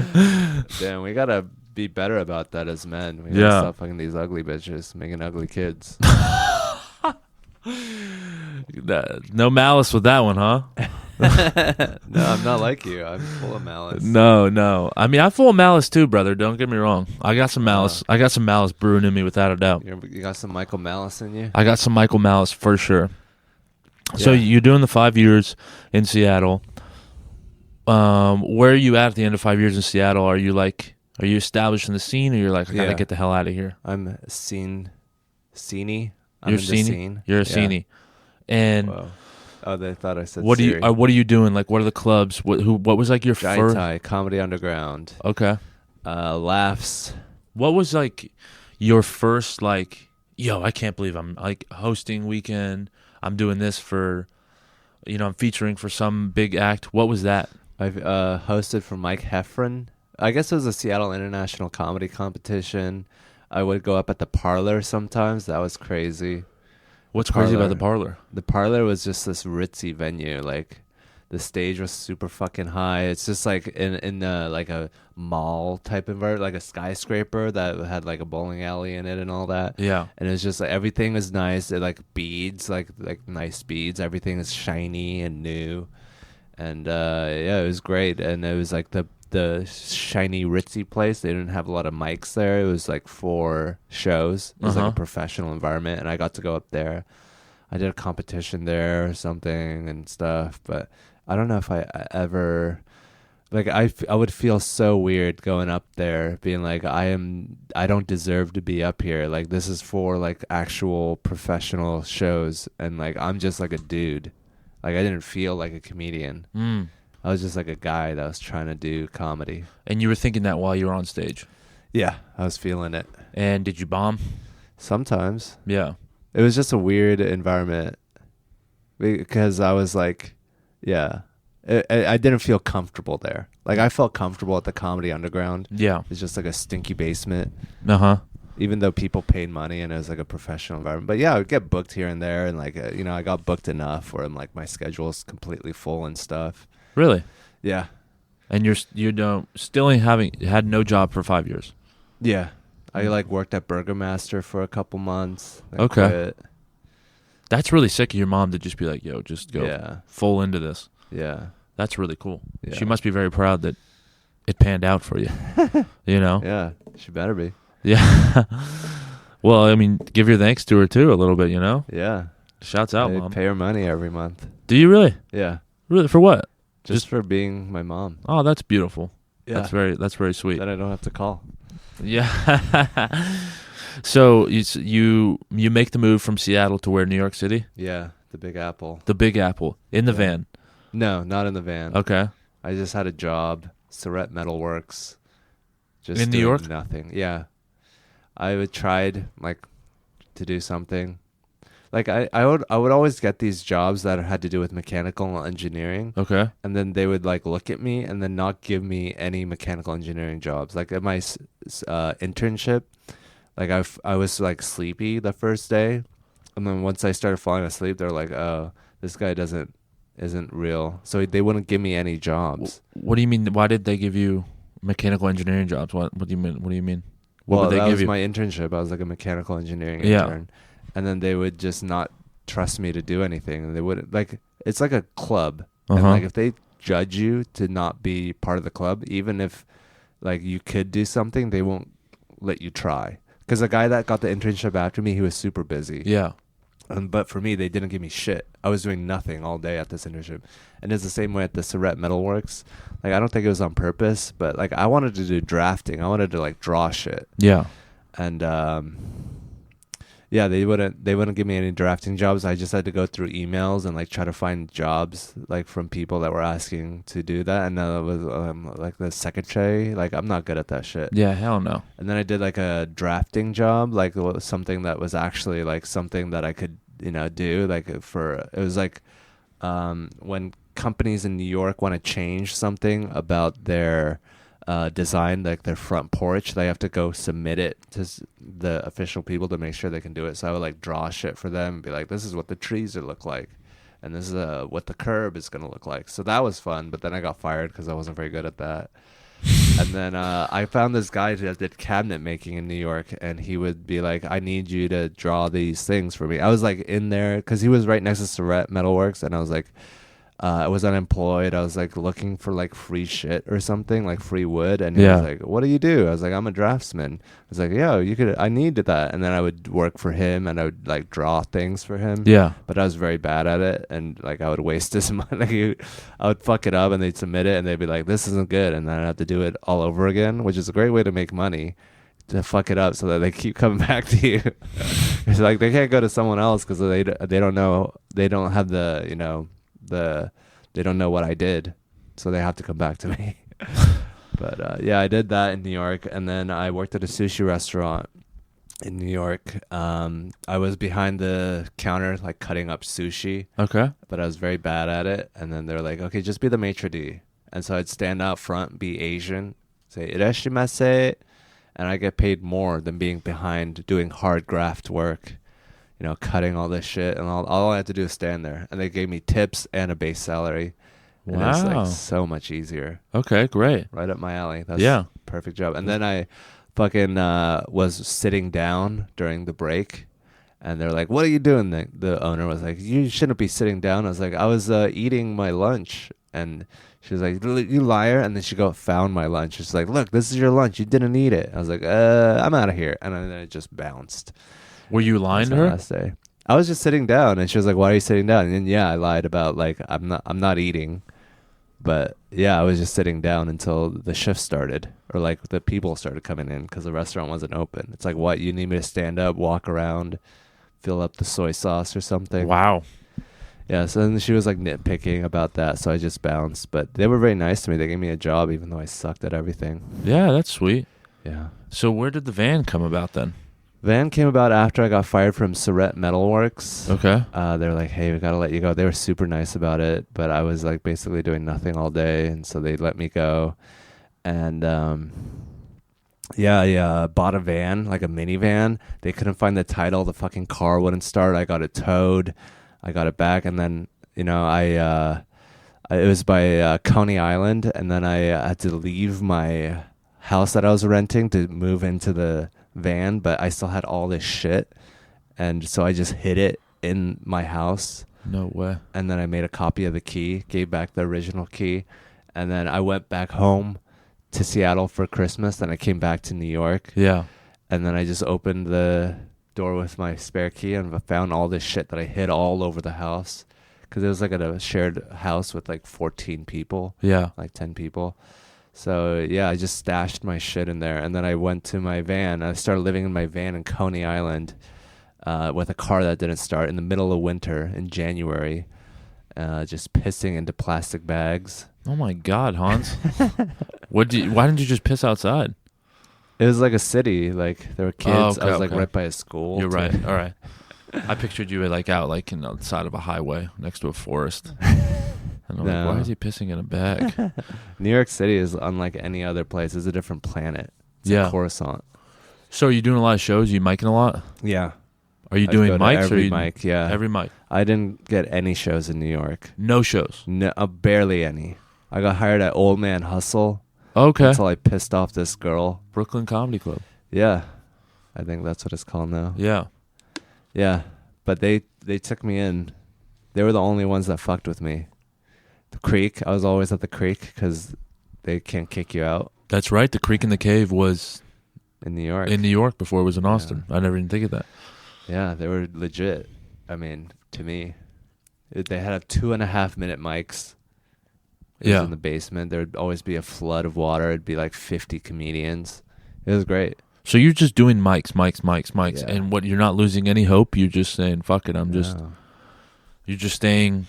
Damn, we gotta be better about that as men. We gotta Yeah. stop fucking these ugly bitches, making ugly kids. No malice with that one, huh? No, I'm not like you. I'm full of malice. No. I mean, I'm full of malice too, brother. Don't get me wrong. I got some malice. I got some malice brewing in me, without a doubt. You got some Michael Malice in you? I got some Michael Malice for sure. So Yeah. you're doing the 5 years in Seattle. Where are you at the end of 5 years in Seattle? Are you established in the scene, or you're like, I gotta Yeah. get the hell out of here? I'm scene-y. I'm You're in the scene-y? scene. You're a Yeah. scene-y. And Whoa. Oh, they thought I said what Siri. are you doing? Like, what are the clubs? What was like your Jai first? Tai, Comedy Underground. Okay. Laughs. What was like your first like? Yo, I can't believe I'm like hosting weekend. I'm doing this for, I'm featuring for some big act. What was that? I've hosted for Mike Heffron. I guess it was a Seattle International Comedy Competition. I would go up at the Parlor sometimes. That was crazy. What's crazy about Parlor. the Parlor? The Parlor was just this ritzy venue. Like the stage was super fucking high. It's just like in like a mall type environment, like a skyscraper that had like a bowling alley in it and all that. Yeah. And it's just like everything is nice. It like beads, like nice beads. Everything is shiny and new. And yeah, it was great. And it was like the shiny ritzy place. They didn't have a lot of mics there. It was like 4 shows. It was like Uh-huh. a professional environment, and I got to go up there. I did a competition there or something and stuff, but I don't know if I ever like I would feel so weird going up there being like I don't deserve to be up here. Like this is for like actual professional shows, and like I'm just like a dude. Like I didn't feel like a comedian. Mm. I was just like a guy that was trying to do comedy. And you were thinking that while you were on stage. Yeah, I was feeling it. And did you bomb? Sometimes. Yeah. It was just a weird environment because I was like, yeah, I didn't feel comfortable there. Like I felt comfortable at the Comedy Underground. Yeah. It's just like a stinky basement, Uh-huh. even though people paid money and it was like a professional environment. But yeah, I would get booked here and there, and like I got booked enough where I'm like my schedule is completely full and stuff. Really? Yeah. And you don't still had no job for 5 years. Yeah. I like worked at Burgermaster for a couple months. then Okay. quit. That's really sick of your mom to just be like, yo, just go Yeah. full into this. Yeah. That's really cool. Yeah. She must be very proud that it panned out for you. You know? Yeah. She better be. Yeah. Well, I mean, give your thanks to her too a little bit, Yeah. Shouts out, I Mom. pay her money every month. Do you really? Yeah. Really? For what? just for being my mom. Oh, that's beautiful. Yeah. That's very sweet. That I don't have to call. Yeah. So you make the move from Seattle to where? New York City? Yeah, the Big Apple. The Big Apple in the Yeah. van. No, not in the van. Okay. I just had a job, Surrett Metalworks. Just In New doing York? Nothing. Yeah. I would tried like to do something. Like I would always get these jobs that had to do with mechanical engineering, Okay. and then they would like look at me and then not give me any mechanical engineering jobs. Like at my internship, like I was like sleepy the first day, and then once I started falling asleep, they're like, "Oh, this guy isn't real." So they wouldn't give me any jobs. What do you mean? Why did they give you mechanical engineering jobs? What do you mean? What do you mean? What Well, would they that give was you? my internship. I was like a mechanical engineering Yeah. intern. And then they would just not trust me to do anything. And they wouldn't, like, it's like a club. And Uh-huh. like if they judge you to not be part of the club, even if like you could do something, they won't let you try. Because the guy that got the internship after me, he was super busy. Yeah. But for me, they didn't give me shit. I was doing nothing all day at this internship. And it's the same way at the Surrett Metalworks. Like, I don't think it was on purpose, but like I wanted to do drafting. I wanted to like draw shit. Yeah. And yeah, they wouldn't give me any drafting jobs. I just had to go through emails and like try to find jobs like from people that were asking to do that. And it was like the secretary. Like, I'm not good at that shit. Yeah. Hell no. And then I did like a drafting job, like something that was actually like something that I could do. Like it was like when companies in New York want to change something about their design, like their front porch, they have to go submit it to the official people to make sure they can do it. So I would like draw shit for them and be like, this is what the trees would look like, and this is what the curb is going to look like. So that was fun, but then I got fired because I wasn't very good at that. And then I found this guy that did cabinet making in New York, and he would be like, I need you to draw these things for me. I was like in there because he was right next to Surrett Metalworks, and I was like, I was unemployed. I was like looking for like free shit or something, like free wood. And he Yeah. was like, what do you do? I was like, I'm a draftsman. I was like, yo, I needed that. And then I would work for him and I would like draw things for him. Yeah. But I was very bad at it. And like I would waste his money. I would fuck it up and they'd submit it and they'd be like, this isn't good. And then I'd have to do it all over again, which is a great way to make money, to fuck it up so that they keep coming back to you. It's like they can't go to someone else because they don't know, they don't have they don't know what I did, so they have to come back to me. But yeah, I did that in New York, and then I worked at a sushi restaurant in New York. I was behind the counter, like cutting up sushi, Okay. but I was very bad at it. And then they're like, okay, just be the maitre d'. And so I'd stand out front, be Asian, say irashimasu, and I get paid more than being behind doing hard graft work, cutting all this shit. And all I had to do is stand there. And they gave me tips and a base salary. And it's Wow. like so much easier. Okay. Great. Right up my alley. That's Yeah. perfect job. And then I fucking was sitting down during the break. And they're like, what are you doing? The owner was like, you shouldn't be sitting down. I was like, I was eating my lunch. And she was like, you liar. And then she found my lunch. She's like, look, this is your lunch. You didn't eat it. I was like, I'm out of here. And then it just bounced. Were you lying That's to my her? last day. I was just sitting down, and she was like, "Why are you sitting down?" And then, yeah, I lied about like I'm not eating, but yeah, I was just sitting down until the shift started, or like the people started coming in because the restaurant wasn't open. It's like, what, you need me to stand up, walk around, fill up the soy sauce or something? Wow. Yeah. So then she was like nitpicking about that, so I just bounced. But they were very nice to me. They gave me a job even though I sucked at everything. Yeah, that's sweet. Yeah. So where did the van come about then? Van came about after I got fired from Surrett Metalworks. Okay. They were like, hey, we got to let you go. They were super nice about it, but I was like basically doing nothing all day, and so they let me go. And yeah, I bought a van, like a minivan. They couldn't find the title. The fucking car wouldn't start. I got it towed. I got it back, and then, it was by Coney Island, and then I had to leave my house that I was renting to move into the van, but I still had all this shit, and so I just hid it in my house. No way. And then I made a copy of the key, gave back the original key, and then I went back home to Seattle for Christmas. Then I came back to New York, Yeah. and then I just opened the door with my spare key and found all this shit that I hid all over the house, because it was like at a shared house with like 14 people, Yeah. like 10 people. So yeah, I just stashed my shit in there, and then I went to my van. I started living in my van in Coney Island, with a car that didn't start in the middle of winter in January, just pissing into plastic bags. Oh my God, Hans. Why didn't you just piss outside? It was like a city, like there were kids. okay, I was like okay. right by a school. You're too. right. All right. I pictured you like out like in the side of a highway next to a forest. And I'm like, No. why is he pissing in a bag? New York City is unlike any other place. It's a different planet. It's Yeah. like Coruscant. So are you doing a lot of shows? Are you micing a lot? Yeah. Are you I doing go to mics? every or you, mic, yeah. Every mic. I didn't get any shows in New York. No shows. No, barely any. I got hired at Old Man Hustle Okay. until I pissed off this girl. Brooklyn Comedy Club. Yeah. I think that's what it's called now. Yeah. Yeah. But they took me in. They were the only ones that fucked with me. The Creek. I was always at the Creek because they can't kick you out That's right. The Creek in the Cave was in New York. in New York before it was in Austin. I never even think of that. Yeah, they were legit. I mean, to me, they had 2.5 minute mics. It Yeah. was in the basement. There would always be a flood of water. It'd be like 50 comedians. It was great. So you're just doing mics, Yeah. and what you're not losing any hope. You're just saying, "Fuck it." No. You're just staying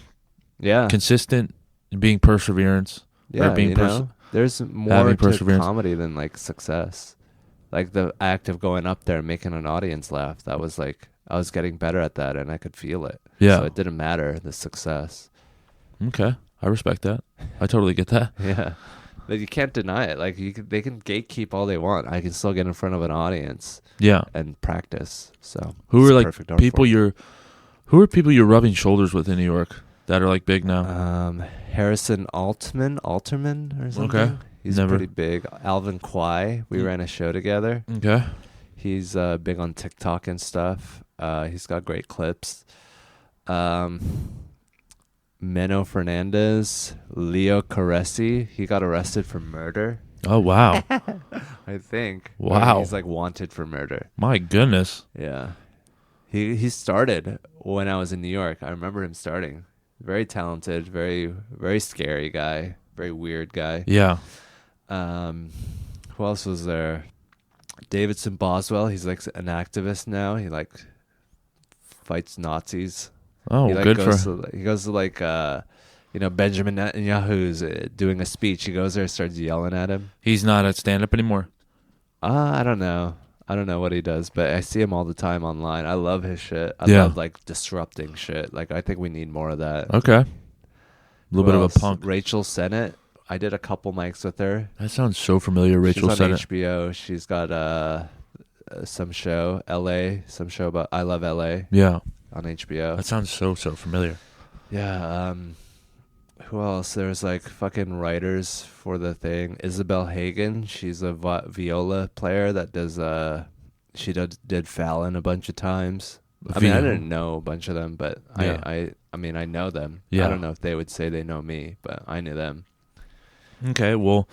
Yeah. consistent and being perseverance. Yeah, being you know, there's more having to perseverance. comedy than like success. Like the act of going up there and making an audience laugh. That was like, I was getting better at that and I could feel it. Yeah. So it didn't matter, the success. Okay, I respect that. I totally get that. Yeah. But you can't deny it. Like they can gatekeep all they want. I can still get in front of an audience Yeah. and practice. So Who it's are like perfect art people form. who are people you're rubbing shoulders with in New York that are like big now? Harrison Alterman or something. Okay. He's Never. pretty big. Alvin Kwai. We ran a show together. Okay. He's big on TikTok and stuff. He's got great clips. Menno Fernandez, Leo Caresi. He got arrested for murder, Oh wow. I think. Or Wow. he's like wanted for murder. My goodness. Yeah. He started when I was in New York. I remember him starting. Very talented, very very scary guy, very weird guy. Yeah. Who else was there? Davidson Boswell. He's like an activist now. He like fights Nazis. Oh, He like good goes for. to, he goes to like Benjamin Netanyahu's doing a speech. He goes there and starts yelling at him. He's not at stand up anymore. I don't know. I don't know what he does, but I see him all the time online. I love his shit. I Yeah. love like disrupting shit. Like I think we need more of that. Okay. A little bit Who of a else? punk. Rachel Sennett. I did a couple mics with her. That sounds so familiar, Rachel She's on Sennett. HBO. She's got some show, some show about I Love LA Yeah. on HBO. That sounds so familiar. Yeah. Who else? There's like fucking writers for the thing. Isabel Hagen. She's a viola player that does. She did Fallon a bunch of times. I mean, I didn't know a bunch of them, but Yeah. I mean, I know them. Yeah. I don't know if they would say they know me, but I knew them. Okay, well,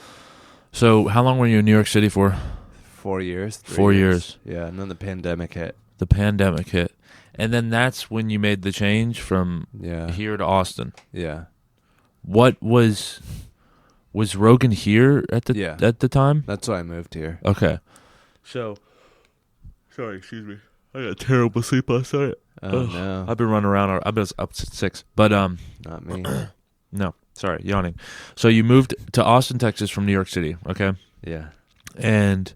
so how long were you in New York City for? 4 years. 4 years. Yeah, and then the pandemic hit. The pandemic hit. And then that's when you made the change from Yeah. here to Austin. Yeah. What was Rogan here at the Yeah. at the time? That's why I moved here. Okay. So sorry, excuse me. I got terrible sleep last night. Oh Ugh. no, I've been running around. I've been up since 6. But not me. no, sorry, yawning. So you moved to Austin, Texas from New York City, okay? Yeah. And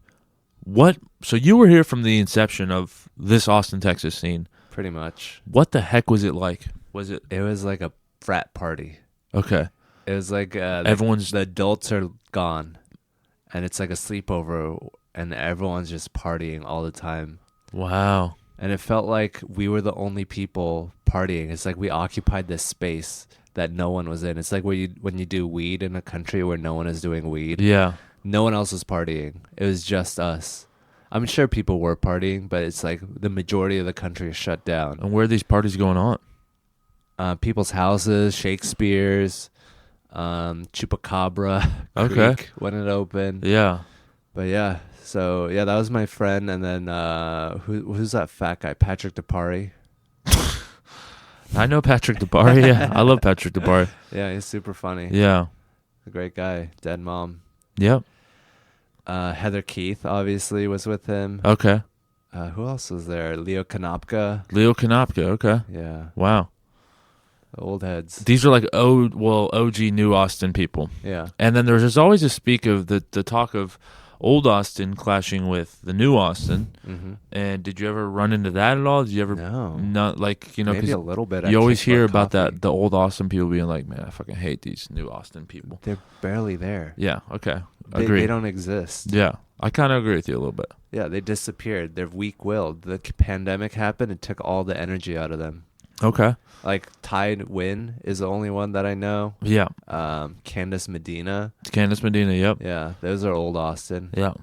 so you were here from the inception of this Austin, Texas scene. Pretty much. What the heck was it like? Was it It was like a frat party. okay? It was like Everyone's the adults are gone, and it's like a sleepover, and everyone's just partying all the time. Wow. And it felt like we were the only people partying. It's like we occupied this space that no one was in. It's like when you do weed in a country where no one is doing weed. Yeah. No one else was partying. It was just us. I'm sure people were partying, but it's like the majority of the country is shut down. And where are these parties going on? People's houses, Shakespeare's, Chupacabra Okay. Creek when it opened. Yeah. But yeah, so yeah, that was my friend, and then who's that fat guy? Patrick DePari. I know Patrick DeBari. Yeah, I love Patrick DeBari. Yeah, he's super funny. Yeah. A great guy. Dead mom. Yep. Heather Keith obviously was with him. Okay. Who else was there? Leo Konopka. Leo Konopka. Okay. Yeah, Wow. old heads. These are like OG New Austin people. Yeah. And then there's always a speak of the talk of old Austin clashing with the new Austin. Mm-hmm. And did you ever run into that at all? Did you ever No. not like, you know, Maybe 'cause a little bit. at you always Kickbutt hear about Coffee. the old Austin people being like, man, I fucking hate these new Austin people. They're barely there. Yeah. Okay. They, Agree. they don't exist. Yeah. I kind of agree with you a little bit. Yeah, they disappeared. They're weak-willed. The pandemic happened. It took all the energy out of them. Okay. Like Tide Win is the only one that I know. Yeah. Candace Medina. Candace Medina. Yep. Yeah, those are old Austin. Yeah.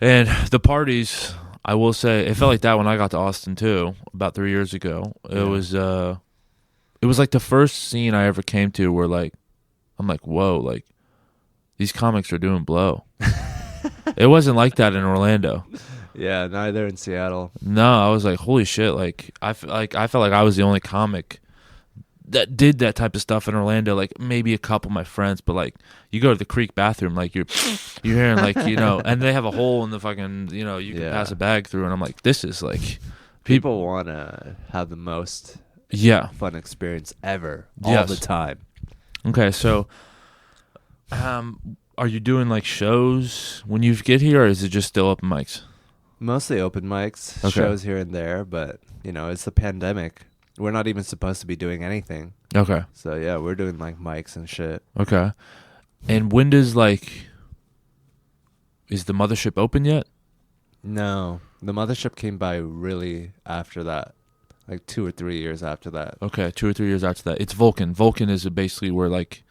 And the parties, I will say, it felt like that when I got to Austin too, about 3 years ago. Yeah. It was like the first scene I ever came to where like, I'm like, whoa, like these comics are doing blow. It wasn't like that in Orlando. Yeah, neither in Seattle. No, I was like, holy shit! Like I felt like I was the only comic that did that type of stuff in Orlando. Like maybe a couple of my friends, but like you go to the Creek bathroom, like you're hearing like, you know, and they have a hole in the fucking, you know, you can Yeah. pass a bag through, and I'm like, this is like People want to have the most yeah. fun experience ever, all Yes. the time. Okay, so are you doing like shows when you get here, or is it just still open mics? Mostly open mics, Okay. shows here and there, but, you know, it's the pandemic. We're not even supposed to be doing anything. Okay. So, yeah, we're doing, like, mics and shit. Okay. And when does like is the mothership open yet? No, the mothership came by really after that, like 2 or 3 years after that. Okay, 2 or 3 years after that. It's Vulcan. Vulcan is basically where like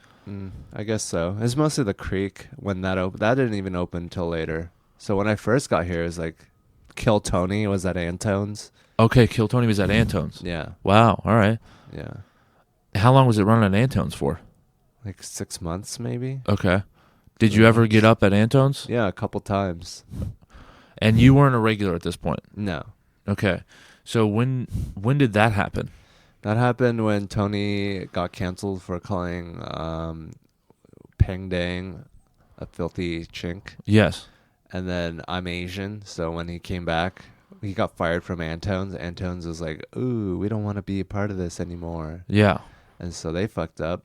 I guess so. It's mostly the Creek when that opened. That didn't even open until later. So when I first got here, it was like Kill Tony was at Antone's. okay, Kill Tony was at Antone's. Yeah, Wow, all right. yeah. How long was it running at Antone's for? Like 6 months maybe. Okay. Did you ever get up at Antone's? Yeah, a couple times. And you weren't a regular at this point. No. Okay. So when did that happen? That happened when Tony got canceled for calling Peng Dang a filthy chink. Yes. And then I'm Asian, so when he came back, he got fired from Antone's. Antone's was like, ooh, we don't want to be a part of this anymore. Yeah. And so they fucked up.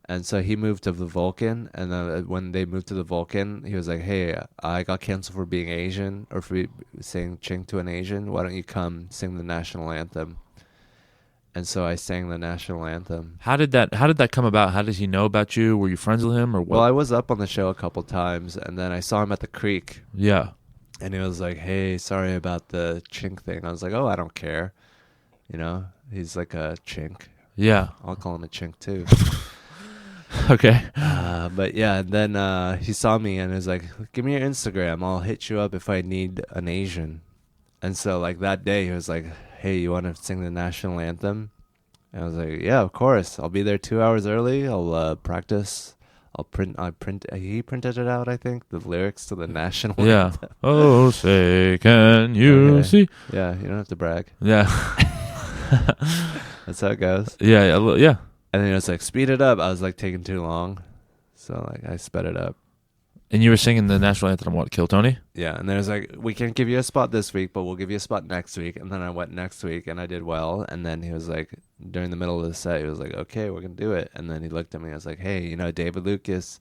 And so he moved to the Vulcan. And then when they moved to the Vulcan, he was like, hey, I got canceled for being Asian or for saying chink to an Asian. Why don't you come sing the national anthem? And so I sang the national anthem. How did that come about? How did he know about you? Were you friends with him or what? Well, I was up on the show a couple times, and then I saw him at the Creek. yeah. And he was like, hey, sorry about the chink thing. I was like, oh, I don't care. You know, he's like a chink. Yeah. I'll call him a chink too. Okay. But yeah, and then he saw me and was like, give me your Instagram. I'll hit you up if I need an Asian. And so like that day he was like, hey, you want to sing the national anthem? And I was like, yeah, of course. I'll be there 2 hours early. I'll practice. He printed it out, I think, the lyrics to the national Yeah. anthem. Oh, say, can you Okay. see? Yeah, you don't have to brag. Yeah. That's how it goes. Yeah. Yeah. And then it was like, speed it up. I was like taking too long. So like I sped it up. And you were singing the national anthem, what, Kill Tony? Yeah, and then it was like, we can't give you a spot this week, but we'll give you a spot next week. And then I went next week, and I did well. And then he was like, during the middle of the set, he was like, okay, we're going to do it. And then he looked at me and was like, hey, you know, David Lucas,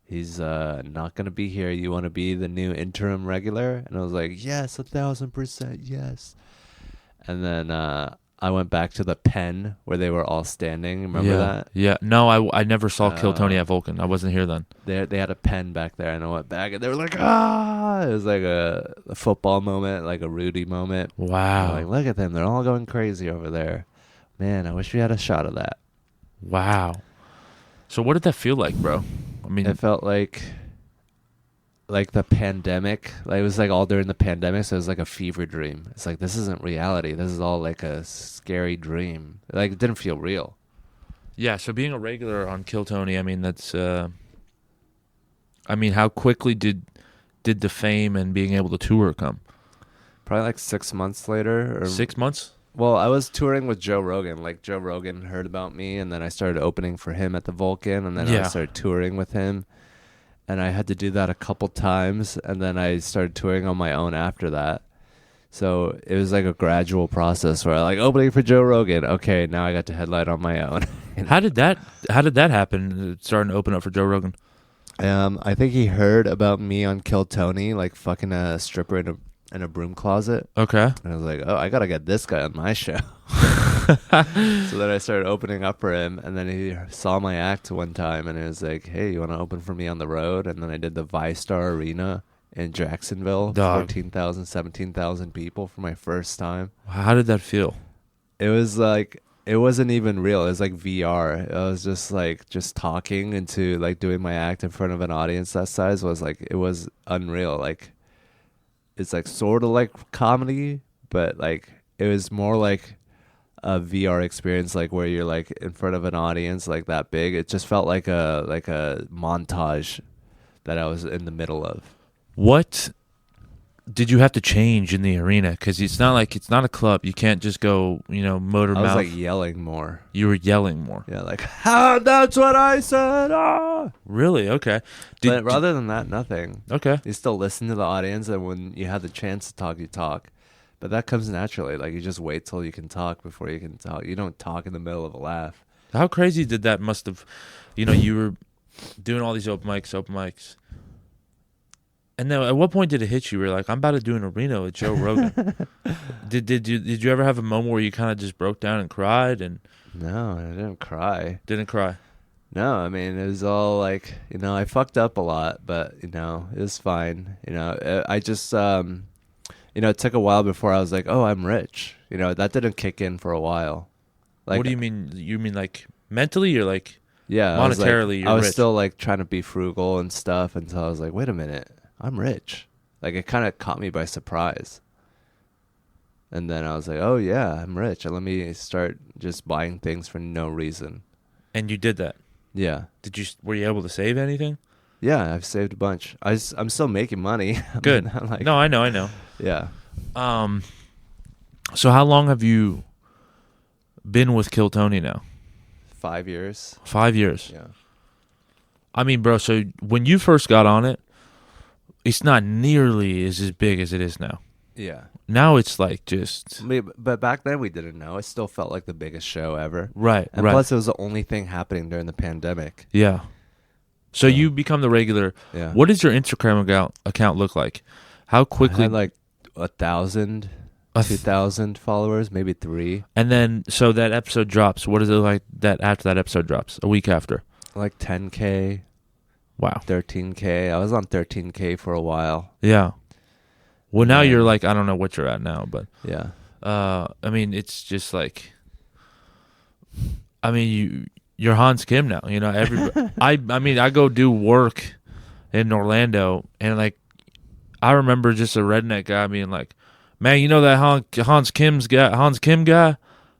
he's not going to be here. You want to be the new interim regular? And I was like, yes, 1,000%, yes. And then I went back to the pen where they were all standing. Remember yeah. that? Yeah. No, I never saw Kill Tony Oh. at Vulcan. I wasn't here then. They had a pen back there, and I went back, and they were like, ah! It was like a football moment, like a Rudy moment. Wow. Like, look at them. They're all going crazy over there. Man, I wish we had a shot of that. Wow. So what did that feel like, bro? I mean, It felt like the pandemic. Like, it was like all during the pandemic, so it was like a fever dream. It's like, this isn't reality. This is all like a scary dream. Like, it didn't feel real. yeah, so being a regular on Kill Tony, I mean, that's I mean, how quickly did the fame and being able to tour come? Probably like 6 months later. Or 6 months? Well, I was touring with Joe Rogan. Like Joe Rogan heard about me, and then I started opening for him at the Vulcan, and then I Yeah. started touring with him. And I had to do that a couple times, and then I started touring on my own after that. So it was like a gradual process where I like opening for Joe Rogan. Okay, now I got to headline on my own. How did that happen? Starting to open up for Joe Rogan. I think he heard about me on Kill Tony, like fucking a stripper in a broom closet. Okay. And I was like, oh, I gotta get this guy on my show. So then I started opening up for him, and then he saw my act one time, and he was like, hey, you want to open for me on the road? And then I did the ViStar Arena in Jacksonville, Dog. 14,000, 17,000 people for my first time. How did that feel? It was like, it wasn't even real. It was like VR. I was just talking into like doing my act in front of an audience that size was like, it was unreal. Like, it's like sort of like comedy, but like it was more like a VR experience, like where you're like in front of an audience like that big. It just felt like a montage that I was in the middle of. What did you have to change in the arena? Because it's not a club. You can't just go, motor I was mouth. like yelling more. You were yelling more. Yeah, like, that's what I said. Ah! Really? Okay. But rather than that, nothing. Okay. You still listen to the audience, and when you have the chance to talk, you talk. But that comes naturally. Like, you just wait till you can talk before you can talk. You don't talk in the middle of a laugh. How crazy did that must have, you were doing all these open mics. And then at what point did it hit you? You were like, I'm about to do an arena with Joe Rogan. Did you ever have a moment where you kind of just broke down and cried and No, I didn't cry. didn't cry? No, I mean, it was all like, I fucked up a lot, but, it was fine. I just, it took a while before I was like, oh, I'm rich. That didn't kick in for a while. Like, What do you mean? You mean like mentally or like yeah, monetarily? I was rich? still like trying to be frugal and stuff until I was like, wait a minute, I'm rich. Like, it kind of caught me by surprise. And then I was like, oh yeah, I'm rich. And let me start just buying things for no reason. And you did that. Yeah. Were you able to save anything? Yeah, I've saved a bunch. I'm still making money. Good. I'm like, No, I know. Yeah. So how long have you been with Kill Tony now? 5 years. 5 years. Yeah. I mean, bro, so when you first got on it, it's not nearly as big as it is now. Yeah. Now it's like just But back then we didn't know. It still felt like the biggest show ever. right. And plus it was the only thing happening during the pandemic. Yeah. So Yeah. you become the regular. Yeah. What does your Instagram account look like? How I quickly? had like 1,000, 2,000 followers, maybe 3. And then so that episode drops. What is it like that after that episode drops? A week after. Like 10K, Wow. 13K. I was on 13K for a while. Yeah. Well, now Yeah. you're like, I don't know what you're at now, but Yeah. I mean, it's just like, I mean, you're Hans Kim now. I mean, I go do work in Orlando, and like, I remember just a redneck guy being like, "Man, you know that Hans Kim guy?"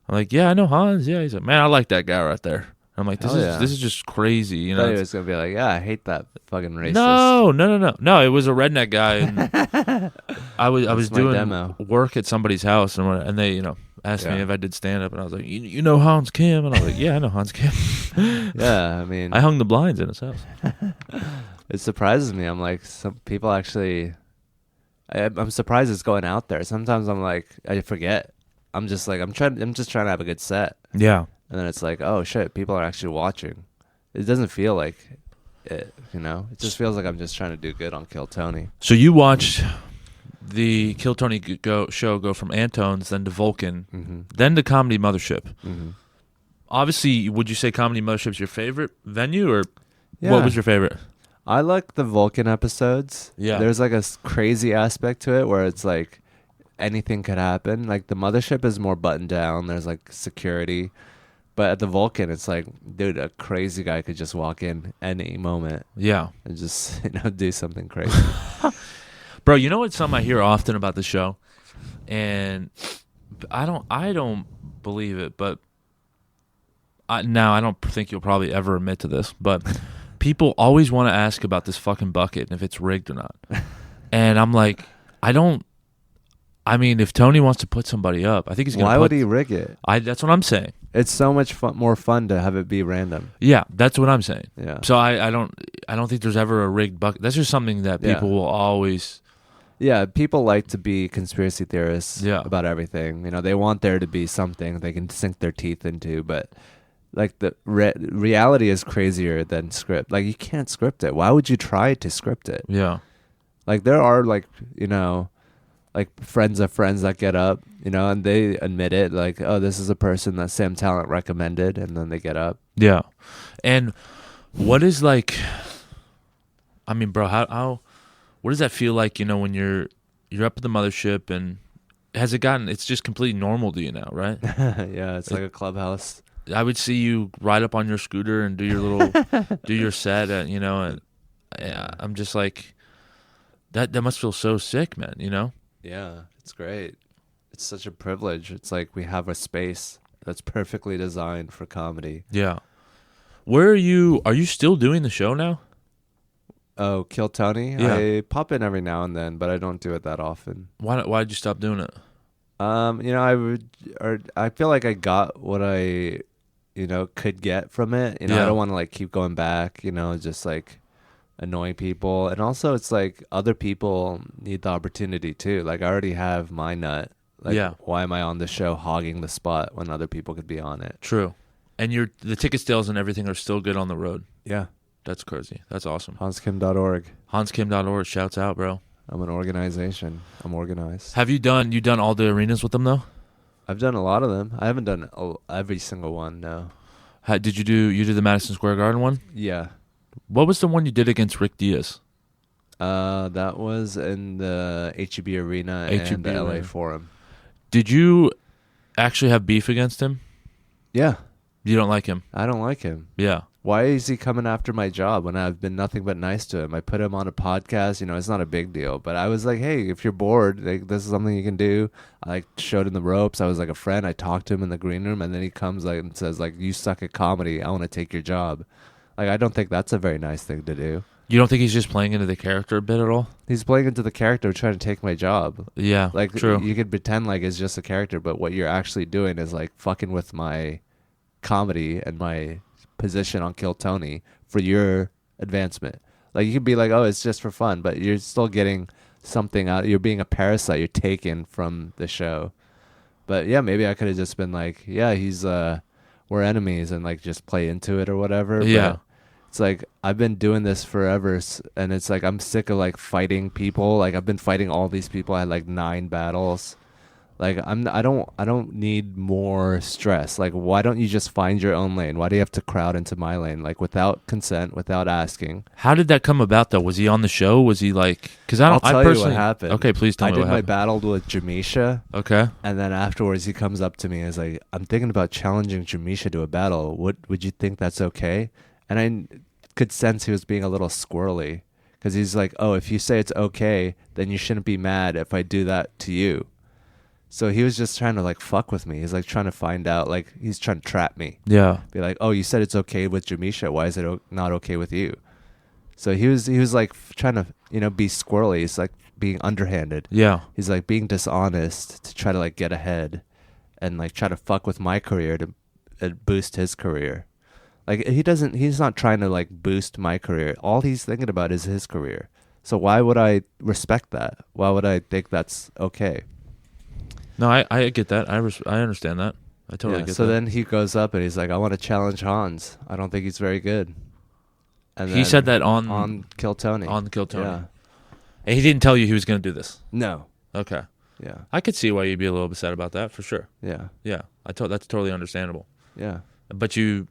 I'm like, "Yeah, I know Hans. Yeah." He's like, "Man, I like that guy right there." I'm like, Hell yeah. this is just crazy, I thought he was going to be like, yeah, I hate that fucking racist. No. It was a redneck guy, and I was That's my doing demo. work at somebody's house, and they asked me Yeah. if I did stand up, and I was like, you know Hans Kim, and I was like, yeah, I know Hans Kim. Yeah, I mean, I hung the blinds in his house. it surprises me. I'm like, some people actually, I'm surprised it's going out there. Sometimes I'm like, I forget. I'm just like, I'm just trying to have a good set. Yeah. And then it's like, oh shit, people are actually watching. It doesn't feel like it, It just feels like I'm just trying to do good on Kill Tony. So you watched the Kill Tony show go from Antone's, then to Vulcan, Mm-hmm. then to Comedy Mothership. Mm-hmm. Obviously, would you say Comedy Mothership's your favorite venue, or Yeah. what was your favorite? I like the Vulcan episodes. Yeah. There's like a crazy aspect to it where it's like anything could happen. Like the Mothership is more buttoned down. There's like security. But at the Vulcan, it's like, dude, a crazy guy could just walk in any moment Yeah. and just, do something crazy. Bro, you know what's something I hear often about the show? And I don't believe it, but I don't think you'll probably ever admit to this, but people always want to ask about this fucking bucket and if it's rigged or not. And I'm like, I don't I mean, if Tony wants to put somebody up, I think he's going to Why put... would he rig it? That's what I'm saying. It's so much more fun to have it be random. Yeah, that's what I'm saying. Yeah. So I don't think there's ever a rigged bucket. That's just something that people will always... Yeah, people like to be conspiracy theorists about everything. They want there to be something they can sink their teeth into, but like the reality is crazier than script. Like you can't script it. Why would you try to script it? Yeah. Like there are like friends of friends that get up, and they admit it, like, oh, this is a person that Sam Talent recommended, and then they get up. Yeah. And what is like, I mean, bro, how what does that feel like, when you're up at the mothership, and it's just completely normal to you now, right? Yeah, it's like a clubhouse. I would see you ride up on your scooter and do your little, do your set, and I'm just like, that must feel so sick, man, Yeah, it's great. It's such a privilege. It's like we have a space that's perfectly designed for comedy. Yeah. Where are you still doing the show now? Oh, Kill Tony? Yeah. I pop in every now and then, but I don't do it that often. Why'd you stop doing it? I feel like I got what I, could get from it. I don't want to like keep going back, just like annoying people. And also it's like other people need the opportunity too. Like I already have my nut. Like why am I on the show hogging the spot when other people could be on it? True. And the ticket sales and everything are still good on the road. Yeah. That's crazy. That's awesome. HansKim.org. HansKim.org. Shouts out, bro. I'm an organization. I'm organized. Have you done all the arenas with them though? I've done a lot of them. I haven't done every single one, no. Did you did the Madison Square Garden one? Yeah. What was the one you did against Rick Diaz? That was in the HEB Arena and the LA Forum. Did you actually have beef against him? Yeah. You don't like him? I don't like him. Yeah. Why is he coming after my job when I've been nothing but nice to him? I put him on a podcast. It's not a big deal. But I was like, hey, if you're bored, like, this is something you can do. I like showed him the ropes. I was like a friend. I talked to him in the green room. And then he comes like and says, like, you suck at comedy. I want to take your job. Like, I don't think that's a very nice thing to do. You don't think he's just playing into the character a bit at all? He's playing into the character trying to take my job. Yeah, like, true. You could pretend like it's just a character, but what you're actually doing is like fucking with my comedy and my position on Kill Tony for your advancement. Like you could be like, oh, it's just for fun, but you're still getting something out. You're being a parasite. You're taken from the show. But yeah, maybe I could have just been like, yeah, we're enemies, and like just play into it or whatever. Yeah. But it's like I've been doing this forever, and it's like I'm sick of like fighting people. Like I've been fighting all these people. I had like 9 battles. Like I don't need more stress. Like why don't you just find your own lane? Why do you have to crowd into my lane? Like without consent, without asking. How did that come about though? Was he on the show? Was he like? Because I'll tell you what happened. Okay, please tell me what happened. I did my battle with Jamisha. Okay. And then afterwards, he comes up to me and is like, "I'm thinking about challenging Jamisha to a battle. Would you think that's okay?" And I could sense he was being a little squirrely because he's like, "Oh, if you say it's okay, then you shouldn't be mad if I do that to you." So he was just trying to like fuck with me. He's like trying to find out, like he's trying to trap me. Yeah. Be like, oh, you said it's okay with Jamisha. Why is it not okay with you? So he was like trying to, be squirrely. He's like being underhanded. Yeah. He's like being dishonest to try to like get ahead and like try to fuck with my career to boost his career. Like he's not trying to like boost my career. All he's thinking about is his career. So why would I respect that? Why would I think that's okay? No, I get that. I understand that. I totally get that. So then he goes up and he's like, I want to challenge Hans. I don't think he's very good. And he said that on Kill Tony. On Kill Tony. Yeah. And he didn't tell you he was going to do this? No. Okay. Yeah. I could see why you'd be a little upset about that, for sure. Yeah. Yeah. That's totally understandable. Yeah. But you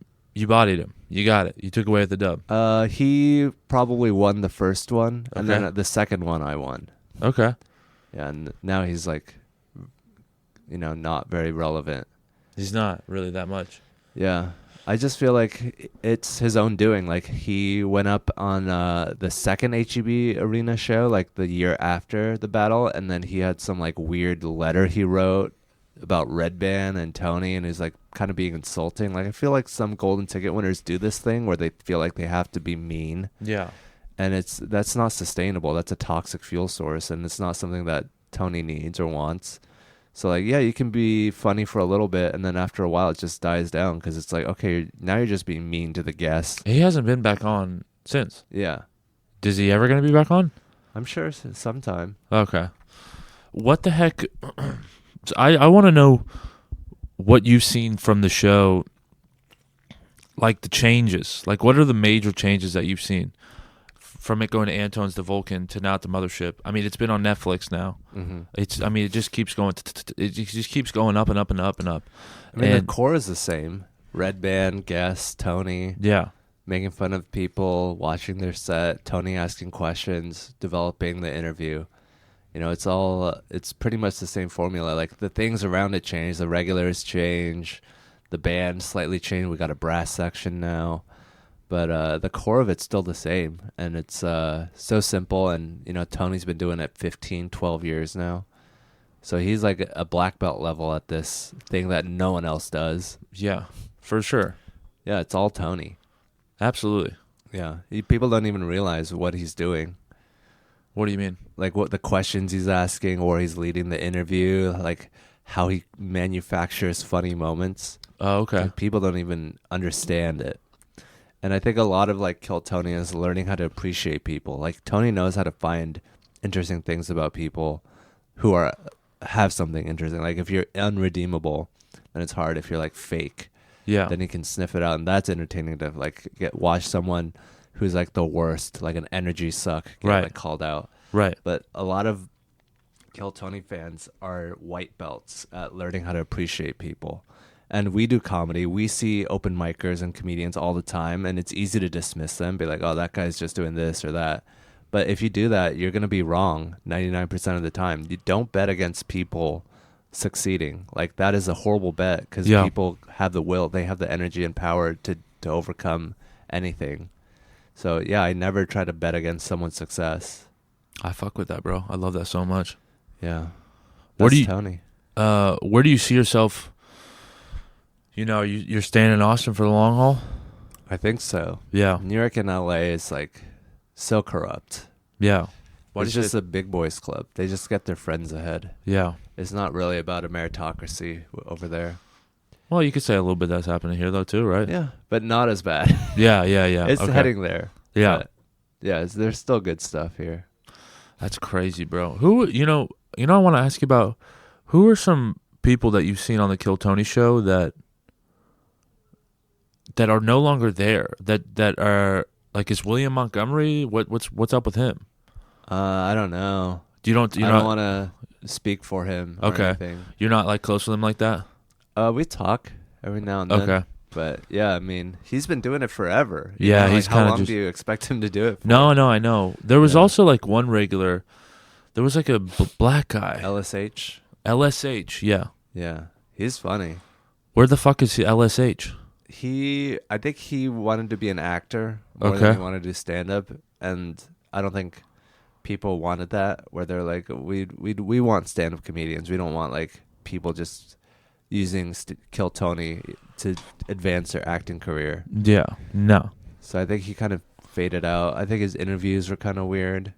bodied him. You got it. You took away the dub. He probably won the first one, and then the second one I won. Okay. Yeah, and now he's like, not very relevant. He's not really that much. Yeah. I just feel like it's his own doing. Like he went up on the second HEB Arena show, like the year after the battle, and then he had some like weird letter he wrote about Red Band and Tony, and he's like kind of being insulting. Like I feel like some golden ticket winners do this thing where they feel like they have to be mean. Yeah. And that's not sustainable. That's a toxic fuel source, and it's not something that Tony needs or wants. So like, yeah, you can be funny for a little bit, and then after a while, it just dies down because it's like, okay, now you're just being mean to the guest. He hasn't been back on since. Yeah, Is he ever going to be back on? I'm sure sometime. Okay. What the heck? I want to know what you've seen from the show, like the changes. Like, what are the major changes that you've seen from it going to Antone's the Vulcan to now at the Mothership? I mean, it's been on Netflix now. Mm-hmm. It just keeps going. It just keeps going up and up and up and up. I mean, the core is the same. Red Band, guest, Tony. Yeah. Making fun of people, watching their set, Tony asking questions, developing the interview. You know, it's pretty much the same formula. Like, the things around it change. The regulars change. The band slightly changed. We got a brass section now. But the core of it's still the same. And it's so simple. And, you know, Tony's been doing it 15, 12 years now. So he's like a black belt level at this thing that no one else does. Yeah, for sure. Yeah, it's all Tony. Absolutely. Yeah, people don't even realize what he's doing. What do you mean? Like what the questions he's asking, or he's leading the interview, like how he manufactures funny moments. Oh, okay. Like, people don't even understand it. And I think a lot of like Kill Tony is learning how to appreciate people. Like Tony knows how to find interesting things about people who have something interesting. Like if you're unredeemable, then it's hard. If you're like fake, Yeah. then he can sniff it out, and that's entertaining to like watch someone who's like the worst, like an energy suck, get Right. like called out. Right. But a lot of Kill Tony fans are white belts at learning how to appreciate people. And we do comedy. We see open micers and comedians all the time, and it's easy to dismiss them, be like, oh, that guy's just doing this or that. But if you do that, you're going to be wrong 99% of the time. You don't bet against people succeeding. Like, that is a horrible bet because people have the will. They have the energy and power to overcome anything. So, yeah, I never try to bet against someone's success. I fuck with that, bro. I love that so much. Yeah. Where That's do you- Tony. Where do you see yourself? You know, you're staying in Austin for the long haul? I think so. Yeah. New York and LA is like so corrupt. Yeah. It's just a big boys club. They just get their friends ahead. Yeah. It's not really about a meritocracy over there. Well, you could say a little bit that's happening here, though, too, right? Yeah, but not as bad. Yeah. It's Okay. heading there. Yeah. But yeah, there's still good stuff here. That's crazy, bro. Who, I want to ask you about, who are some people that you've seen on the Kill Tony show that are no longer there, that are, like, is William Montgomery, what's up with him? I don't know. I don't want to speak for him or Okay. anything. You're not, like, close with him like that? We talk every now and then. Okay. But yeah, I mean, he's been doing it forever. Yeah, like, he's how kinda long just- do you expect him to do it for? No, I know. There was Yeah. also, like, one regular, there was, like, a black guy. LSH. LSH, yeah. Yeah, he's funny. Where the fuck is LSH? I think he wanted to be an actor more Okay. than he wanted to do stand up, and I don't think people wanted that. Where they're like, we want stand up comedians. We don't want like people just using Kill Tony to advance their acting career. Yeah, no. So I think he kind of faded out. I think his interviews were kind of weird.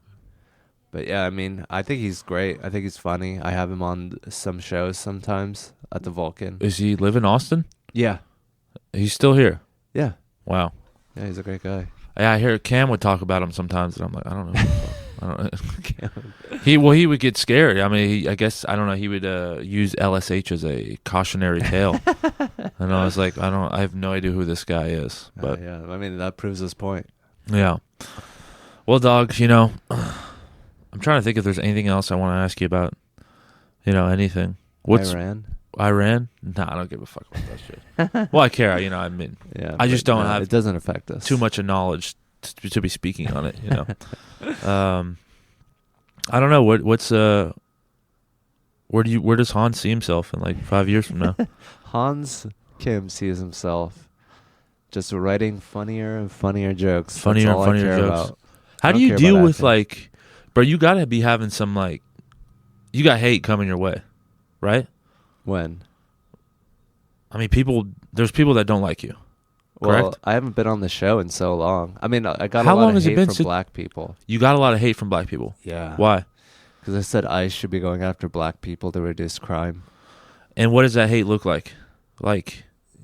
But yeah, I mean, I think he's great. I think he's funny. I have him on some shows sometimes at the Vulcan. Is he live in Austin? Yeah. He's still here. Yeah. Wow. Yeah, he's a great guy. Yeah, I hear Cam would talk about him sometimes, and I'm like, I don't know. I don't. He would get scared. I mean, I guess I don't know. He would use LSH as a cautionary tale, and I was like, I have no idea who this guy is. But yeah, I mean that proves his point. yeah. Well, dog, I'm trying to think if there's anything else I want to ask you about. Anything. What's Iran? Nah, I don't give a fuck about that shit. Well, I care. I mean, yeah, I just don't have it doesn't affect us too much of knowledge to be speaking on it. I don't know where does Hans see himself in like 5 years from now? Hans Kim sees himself just writing funnier and funnier jokes. Funnier That's all and funnier I care jokes. about. How do don't you care deal about with acting. like, bro? You gotta be having some like, you got hate coming your way, right? When? I mean, there's people that don't like you. Well, Correct? I haven't been on the show in so long. I mean, I got How a lot long of has it hate been from since- black people. You got a lot of hate from black people. Yeah. Why? Because I said ICE should be going after black people to reduce crime. And what does that hate look like?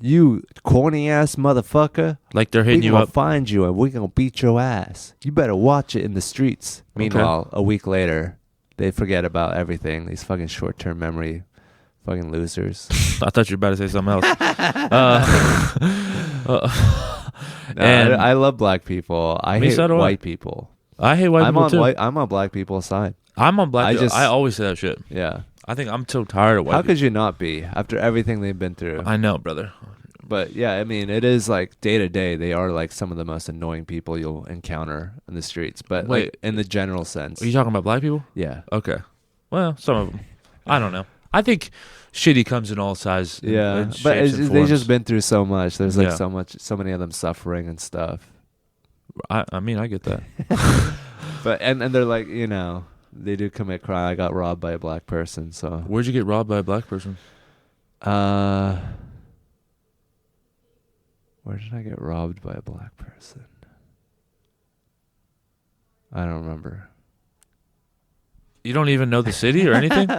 You corny ass motherfucker. Like they're We hitting you gonna up. find you and we gonna beat your ass. You better watch it in the streets. Meanwhile, a week later, they forget about everything. These fucking short-term memory fucking losers. I thought you were about to say something else. No, And- I love black people. I hate so do I. white people. I hate white people too. I'm on black people's side. I'm on black I people. just- I always say that shit. Yeah. I think I'm so tired of white How people. could you not be after everything they've been through? I know, brother. But yeah, I mean, it is like day to day. They are like some of the most annoying people you'll encounter in the streets. But Wait. like in the general sense, Are you talking about black people? yeah, Okay. Well, some of them. I don't know. I think shitty comes in all sizes. yeah. and But shapes and they've forms. just been through so much. There's like Yeah. so many of them suffering and stuff. I mean, I get that. But and they're like, you know, they do commit crime. I got robbed by a black person, so Where'd you get robbed by a black person? where did I get robbed by a black person? I don't remember. You don't even know the city or anything?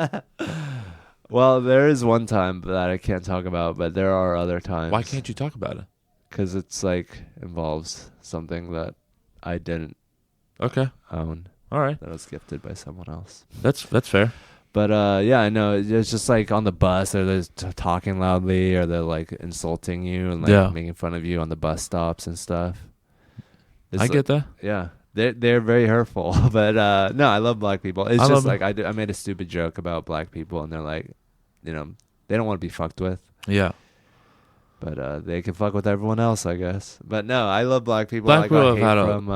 Well, there is one time that I can't talk about, but there are other times. Why can't you talk about it? Because it's like involves something that I didn't Okay. own, All right. that was gifted by someone else. That's fair. But yeah, I know it's just like on the bus, or they're talking loudly, or they're like insulting you and like Yeah. making fun of you on the bus stops and stuff. It's I like- get that. Yeah, they're very hurtful. But no, I love black people. It's I just love like I made a stupid joke about black people, and they're like, you know, they don't want to be fucked with. Yeah. But they can fuck with everyone else, I guess. But no, I love black people. Black I people got have hate had a- from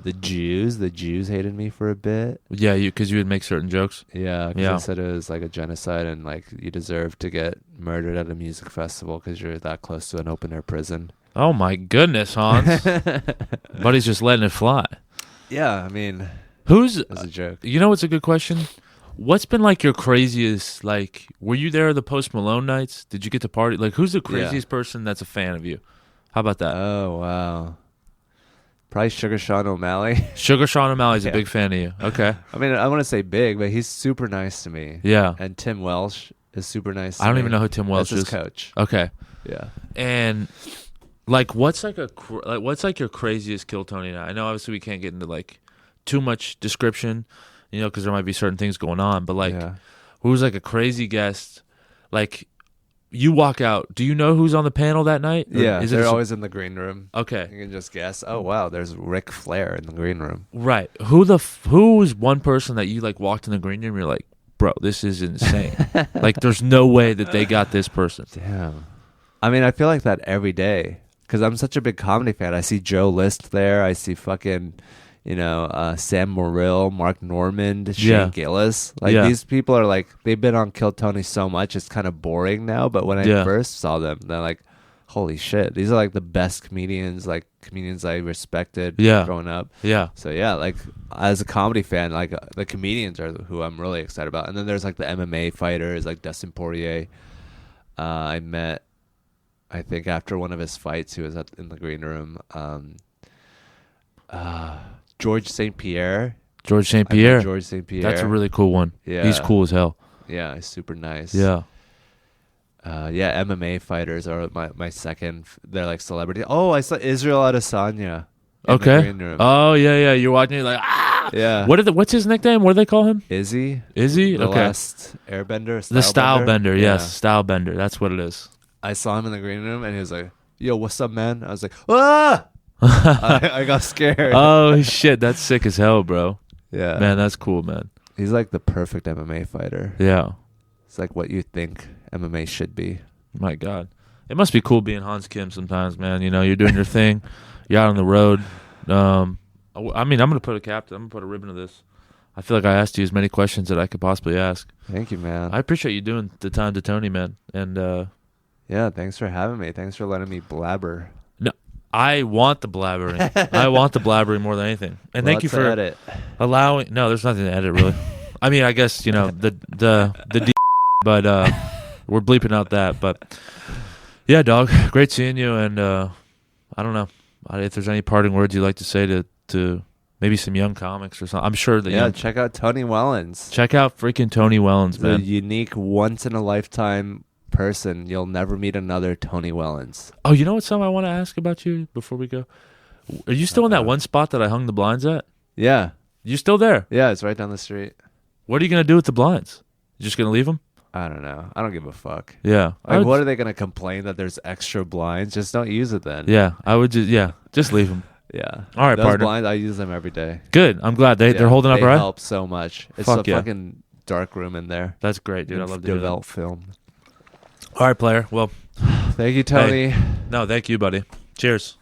the Jews. The Jews hated me for a bit. Yeah, because you would make certain jokes. Yeah, 'cause Yeah. they said it was like a genocide and like you deserve to get murdered at a music festival because you're that close to an open air prison. Oh my goodness, Hans. Buddy's just letting it fly. Yeah, I mean, Who's as a joke. you know what's a good question? What's been like your craziest, like, were you there at the Post Malone nights? Did you get to party? Like, who's the craziest person that's a fan of you? How about that? Oh wow, probably Sugar Sean O'Malley. Sugar Sean O'Malley's Yeah. a big fan of you. Okay. I mean, I want to say big, but he's super nice to me. Yeah. And Tim Welsh is super nice. To I don't me. even know who Tim Welsh That's is. his coach. Okay. Yeah. And like, what's like what's like your craziest kill Tony night? I know obviously we can't get into like too much description, you know, because there might be certain things going on. But like, yeah. who's like a crazy guest? Like, you walk out. Do you know who's on the panel that night? Or Yeah, is it they're a- always in the green room. okay. You can just guess. Oh wow, there's Ric Flair in the green room. Right. Who was one person that you like walked in the green room? You're like, bro, this is insane. Like, there's no way that they got this person. Damn. I mean, I feel like that every day because I'm such a big comedy fan. I see Joe List there. I see fucking, you know, Sam Morrill, Mark Normand, Shane Yeah. Gillis. Like Yeah. these people are like they've been on Kill Tony so much it's kind of boring now. But when I Yeah. first saw them, they're like, holy shit, these are like the best comedians, like comedians I respected Yeah. growing up. Yeah. So yeah, like as a comedy fan, like the comedians are who I'm really excited about. And then there's like the MMA fighters, like Dustin Poirier. I met, I think after one of his fights, he was in the green room. George St. Pierre. George St. I met Pierre. George St. Pierre. That's a really cool one. Yeah. He's cool as hell. Yeah, he's super nice. Yeah. Yeah, MMA fighters are my second. They're like celebrity. Oh, I saw Israel Adesanya. In the Okay. green room. Oh yeah. You're watching. You're like, ah. Yeah. What's his nickname? What do they call him? Izzy? Is he? The Okay. last Airbender? The Style Bender. Yeah. Yes. Style Bender. That's what it is. I saw him in the green room and he was like, yo, what's up, man? I was like, ah! I got scared. Oh shit. That's sick as hell, bro. Yeah. Man, that's cool, man. He's like the perfect MMA fighter. Yeah. It's like what you think MMA should be. My God. It must be cool being Hans Kim sometimes, man. You know, you're doing your thing. You're out on the road. I mean, I'm going to put I'm going to put a ribbon to this. I feel like I asked you as many questions that I could possibly ask. Thank you, man. I appreciate you doing the time to Tony, man. And Yeah, thanks for having me. Thanks for letting me blabber. I want the blabbering. I want the blabbering more than anything. And thank you Lots of for edit. allowing. No, there's nothing to edit, really. I mean, I guess, you know, the D, but we're bleeping out that. But yeah, dog, great seeing you. And I don't know if there's any parting words you'd like to say to maybe some young comics or something. I'm sure that Yeah, check out Tony Wellens. check out freaking Tony Wellens, He's a man. unique, once in a lifetime person. You'll never meet another Tony Wellens. Oh, you know what? Something I want to ask about you before we go. Are you still in that one spot that I hung the blinds at? Yeah, You still there? yeah, it's right down the street. What are you gonna do with the blinds? You just gonna leave them? I don't know. I don't give a fuck. Yeah. Like, what are they gonna complain that there's extra blinds? Just don't use it then. Yeah, I would just leave them. Yeah. All right, Those partner. blinds, I use them every day. Good. I'm glad they're holding up they all right. help so much. It's Fuck a yeah. fucking dark room in there. That's great, dude. I love to hear that. develop film. All right, player. Well, Thank you, Tony. no, thank you, buddy. Cheers.